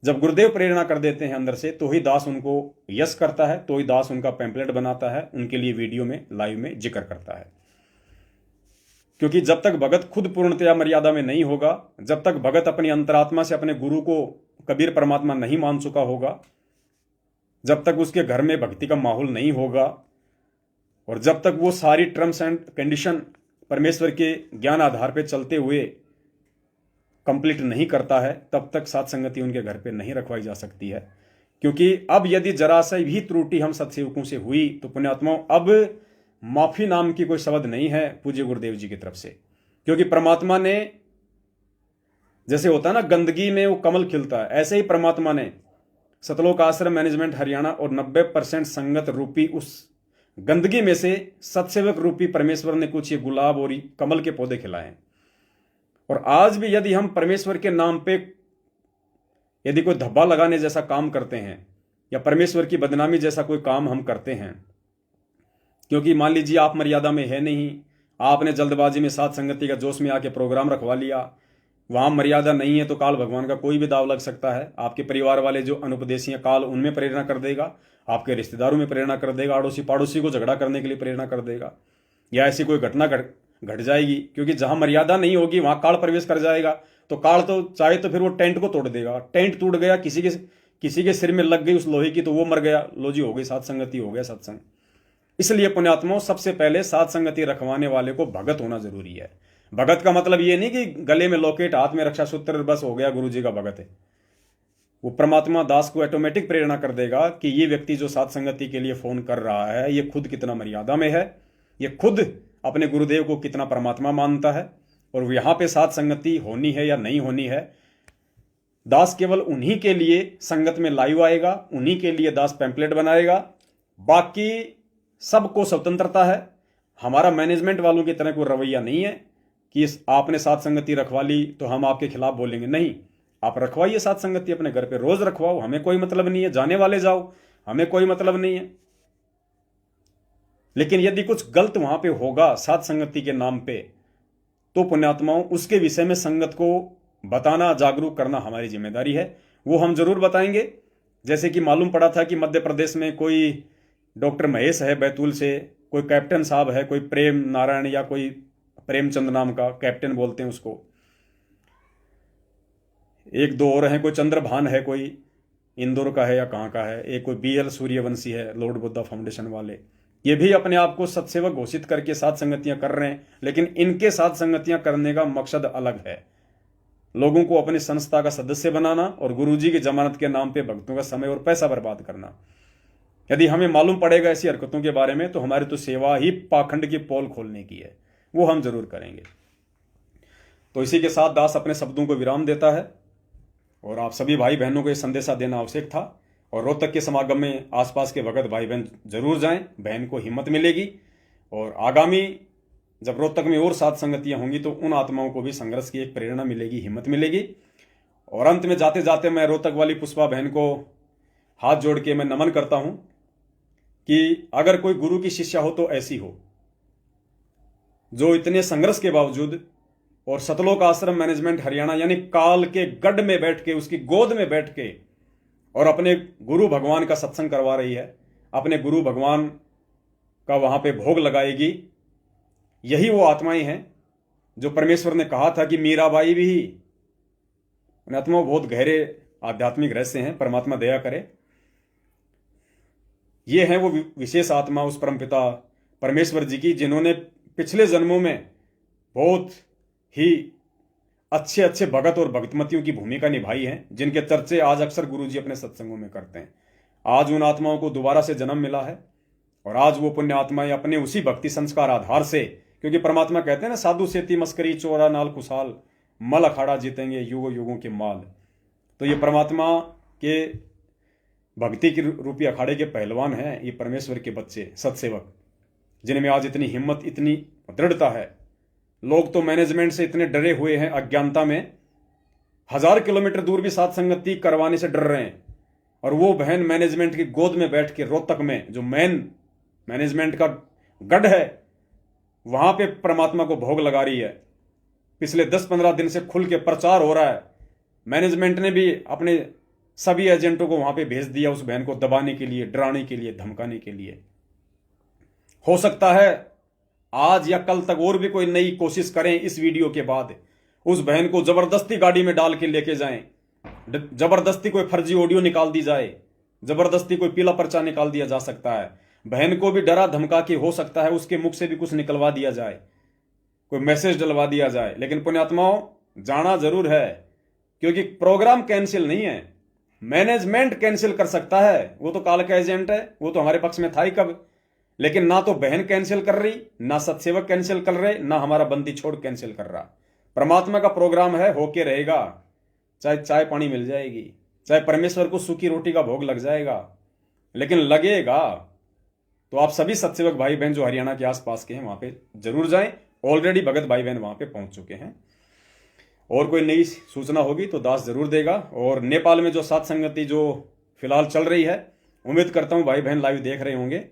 जब गुरुदेव प्रेरणा कर देते हैं अंदर से, तो ही दास उनको यश करता है, तो ही दास उनका पैम्पलेट बनाता है, उनके लिए वीडियो में लाइव में जिक्र करता है। क्योंकि जब तक भगत खुद पूर्णतया मर्यादा में नहीं होगा, जब तक भगत अपनी अंतरात्मा से अपने गुरु को कबीर परमात्मा नहीं मान चुका होगा, जब तक उसके घर में भक्ति का माहौल नहीं होगा, और जब तक वो सारी टर्म्स एंड कंडीशन परमेश्वर के ज्ञान आधार पर चलते हुए कंप्लीट नहीं करता है, तब तक सात संगति उनके घर पे नहीं रखवाई जा सकती है। क्योंकि अब यदि जरा सा भी त्रुटि हम सत्सेवकों से हुई, तो पुण्यात्माओं अब माफी नाम की कोई शब्द नहीं है पूज्य गुरुदेव जी की तरफ से। क्योंकि परमात्मा ने, जैसे होता है ना गंदगी में वो कमल खिलता है, ऐसे ही परमात्मा ने सतलोक आश्रम मैनेजमेंट हरियाणा और 90% संगत रूपी उस गंदगी में से सत्सेवक रूपी परमेश्वर ने कुछ ये गुलाब और कमल के पौधे खिलाए हैं। और आज भी यदि हम परमेश्वर के नाम पे यदि कोई धब्बा लगाने जैसा काम करते हैं, या परमेश्वर की बदनामी जैसा कोई काम हम करते हैं, क्योंकि मान लीजिए आप मर्यादा में है नहीं, आपने जल्दबाजी में सात संगति का जोश में आके प्रोग्राम रखवा लिया, वहां मर्यादा नहीं है, तो काल भगवान का कोई भी दाव लग सकता है। आपके परिवार वाले जो अनुपदेशी हैं, काल उनमें प्रेरणा कर देगा, आपके रिश्तेदारों में प्रेरणा कर देगा, अड़ोसी पड़ोसी को झगड़ा करने के लिए प्रेरणा कर देगा, या ऐसी कोई घटना घट जाएगी। क्योंकि जहां मर्यादा नहीं होगी वहां काल प्रवेश कर जाएगा, तो काल तो चाहे तो फिर वो टेंट को तोड़ देगा। टेंट टूट गया, किसी के सिर में लग गई उस लोहे की, तो वो मर गया, लो जी हो गई सात संगति, हो गया सत्संग। इसलिए पुण्यात्माओं सबसे पहले सात संगति रखवाने वाले को भगत होना जरूरी है। भगत का मतलब ये नहीं कि गले में लॉकेट, हाथ में रक्षा सूत्र, बस हो गया गुरु जी का भगत है। वो परमात्मा दास को ऑटोमेटिक प्रेरणा कर देगा कि ये व्यक्ति जो सात संगति के लिए फोन कर रहा है, ये खुद कितना मर्यादा में है, ये खुद अपने गुरुदेव को कितना परमात्मा मानता है, और यहां पे सात संगति होनी है या नहीं होनी है। दास केवल उन्हीं के लिए संगत में लाइव आएगा, उन्हीं के लिए दास पैम्पलेट बनाएगा, बाकी सबको स्वतंत्रता है। हमारा मैनेजमेंट वालों की तरह कोई रवैया नहीं है कि आपने सात संगति रखवा ली तो हम आपके खिलाफ बोलेंगे। नहीं, आप रखवाइए सात संगति अपने घर पे, रोज रखवाओ, हमें कोई मतलब नहीं है। जाने वाले जाओ, हमें कोई मतलब नहीं है। लेकिन यदि कुछ गलत वहां पे होगा सात संगति के नाम पे, तो पुण्यात्माओं उसके विषय में संगत को बताना, जागरूक करना हमारी जिम्मेदारी है। वो हम जरूर बताएंगे। जैसे कि मालूम पड़ा था कि मध्य प्रदेश में कोई डॉक्टर महेश है बैतूल से, कोई कैप्टन साहब है, कोई प्रेम नारायण या कोई प्रेमचंद नाम का कैप्टन बोलते हैं उसको, एक दो और हैं, कोई चंद्रभान है, कोई इंदौर का है या कहाँ का है, एक कोई BL सूर्यवंशी है, लॉर्ड बुद्धा फाउंडेशन वाले। ये भी अपने आप को सत्सेवक घोषित करके सात संगतियां कर रहे हैं, लेकिन इनके साथ संगतियां करने का मकसद अलग है। लोगों को अपनी संस्था का सदस्य बनाना और गुरुजी की जमानत के नाम पे भक्तों का समय और पैसा बर्बाद करना। यदि हमें मालूम पड़ेगा ऐसी हरकतों के बारे में, तो हमारी तो सेवा ही पाखंड की पोल खोलने की है, वो हम जरूर करेंगे। तो इसी के साथ दास अपने शब्दों को विराम देता है, और आप सभी भाई बहनों को यह संदेशा देना आवश्यक था। और रोहतक के समागम में आसपास के भगत भाई बहन जरूर जाएं, बहन को हिम्मत मिलेगी। और आगामी जब रोहतक में और सात संगतियां होंगी, तो उन आत्माओं को भी संघर्ष की एक प्रेरणा मिलेगी, हिम्मत मिलेगी। और अंत में जाते जाते मैं रोहतक वाली पुष्पा बहन को हाथ जोड़ के मैं नमन करता हूं कि अगर कोई गुरु की शिष्या हो तो ऐसी हो, जो इतने संघर्ष के बावजूद और सतलोक आश्रम मैनेजमेंट हरियाणा यानी काल के गढ़ में बैठ के, उसकी गोद में बैठ के, और अपने गुरु भगवान का सत्संग करवा रही है, अपने गुरु भगवान का वहां पे भोग लगाएगी। यही वो आत्माएं हैं जो परमेश्वर ने कहा था कि मीराबाई भी, आत्मा बहुत गहरे आध्यात्मिक रहस्य हैं, परमात्मा दया करे। ये है वो विशेष आत्मा उस परमपिता परमेश्वर जी की, जिन्होंने पिछले जन्मों में बहुत ही अच्छे अच्छे भगत और भगतमतियों की भूमिका निभाई है, जिनके चर्चे आज अक्सर गुरु जी अपने सत्संगों में करते हैं। आज उन आत्माओं को दोबारा से जन्म मिला है और आज वो पुण्य आत्माएं अपने उसी भक्ति संस्कार आधार से, क्योंकि परमात्मा कहते हैं ना, साधु सेती मस्करी चोरा नाल खुशाल, मल अखाड़ा जीतेंगे युगों युगों के माल। तो ये परमात्मा के भक्ति की रूपी अखाड़े के पहलवान हैं ये परमेश्वर के बच्चे सत्सेवक, जिनमें आज इतनी हिम्मत, इतनी दृढ़ता है। लोग तो मैनेजमेंट से इतने डरे हुए हैं, अज्ञानता में 1000 किलोमीटर दूर भी साथ संगति करवाने से डर रहे हैं, और वो बहन मैनेजमेंट की गोद में बैठ के रोहतक में, जो मेन मैनेजमेंट का गढ़ है, वहां पे परमात्मा को भोग लगा रही है। पिछले 10-15 दिन से खुल के प्रचार हो रहा है। मैनेजमेंट ने भी अपने सभी एजेंटों को वहां पे भेज दिया उस बहन को दबाने के लिए, डराने के लिए, धमकाने के लिए। हो सकता है आज या कल तक और भी कोई नई कोशिश करें इस वीडियो के बाद, उस बहन को जबरदस्ती गाड़ी में डाल के लेके जाएं, जबरदस्ती कोई फर्जी ऑडियो निकाल दी जाए, जबरदस्ती कोई पीला पर्चा निकाल दिया जा सकता है। बहन को भी डरा धमका के, हो सकता है उसके मुख से भी कुछ निकलवा दिया जाए, कोई मैसेज डलवा दिया जाए। लेकिन पुण्यात्माओं, जाना जरूर है, क्योंकि प्रोग्राम कैंसिल नहीं है, मैनेजमेंट कैंसिल कर सकता है। वो तो काल का एजेंट है, वो तो हमारे पक्ष में था ही कब। लेकिन ना तो बहन कैंसिल कर रही, ना सत्सेवक कैंसिल कर रहे, ना हमारा बंदी छोड़ कैंसिल कर रहा। परमात्मा का प्रोग्राम है, होके रहेगा। चाहे चाय पानी मिल जाएगी, चाहे परमेश्वर को सूखी रोटी का भोग लग जाएगा, लेकिन लगेगा। तो आप सभी सत्सेवक भाई बहन जो हरियाणा के आसपास के हैं, वहां पे जरूर जाएं। ऑलरेडी भगत भाई बहन वहां पे पहुंच चुके हैं। और कोई नई सूचना होगी तो दास जरूर देगा। और नेपाल में जो सात संगति जो फिलहाल चल रही है, उम्मीद करता हूं भाई बहन लाइव देख रहे होंगे।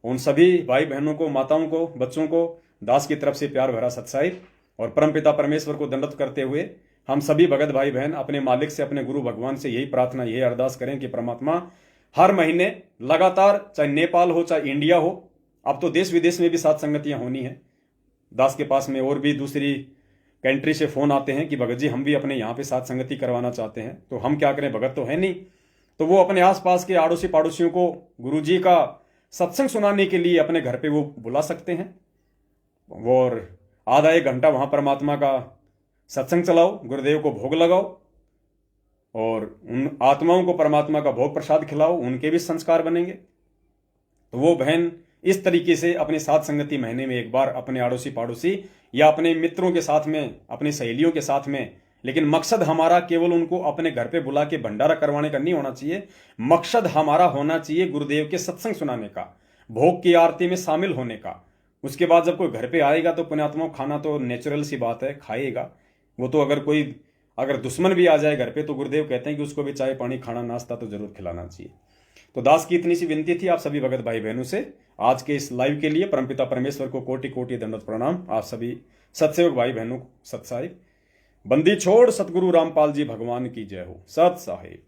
उन सभी भाई बहनों को, माताओं को, बच्चों को दास की तरफ से प्यार भरा सत्साहिब और परमपिता परमेश्वर को दंडवत करते हुए हम सभी भगत भाई बहन अपने मालिक से, अपने गुरु भगवान से यही प्रार्थना, यही अरदास करें कि परमात्मा हर महीने लगातार, चाहे नेपाल हो चाहे इंडिया हो, अब तो देश विदेश में भी सात संगतियां होनी है। दास के पास में और भी दूसरी कंट्री से फोन आते हैं कि भगत जी हम भी अपने यहाँ पे सात संगति करवाना चाहते हैं। तो हम क्या करें, भगत तो है नहीं, तो वो अपने आसपास के आड़ोसी पाड़ोसियों को गुरु जी का सत्संग सुनाने के लिए अपने घर पे वो बुला सकते हैं। और आधा एक घंटा वहां परमात्मा का सत्संग चलाओ, गुरुदेव को भोग लगाओ और उन आत्माओं को परमात्मा का भोग प्रसाद खिलाओ, उनके भी संस्कार बनेंगे। तो वो बहन इस तरीके से अपने साथ संगति महीने में एक बार अपने आड़ोसी पाड़ोसी या अपने मित्रों के साथ में, अपनी सहेलियों के साथ में, लेकिन मकसद हमारा केवल उनको अपने घर पे बुला के भंडारा करवाने का नहीं होना चाहिए। मकसद हमारा होना चाहिए गुरुदेव के सत्संग सुनाने का, भोग की आरती में शामिल होने का। उसके बाद जब कोई घर पे आएगा तो पुण्यात्माओं खाना तो नेचुरल सी बात है, खाएगा वो तो। अगर दुश्मन भी आ जाए घर पे तो गुरुदेव कहते हैं कि उसको भी चाय पानी, खाना नाश्ता तो जरूर खिलाना चाहिए। तो दास की इतनी सी विनती थी आप सभी भगत भाई बहनों से आज के इस लाइव के लिए। परमपिता परमेश्वर को कोटि कोटि दंडवत प्रणाम। आप सभी सत्सेवक भाई बहनों को सत साहिब। बंदी छोड़ सतगुरु रामपाल जी भगवान की जय हो। सत साहिब।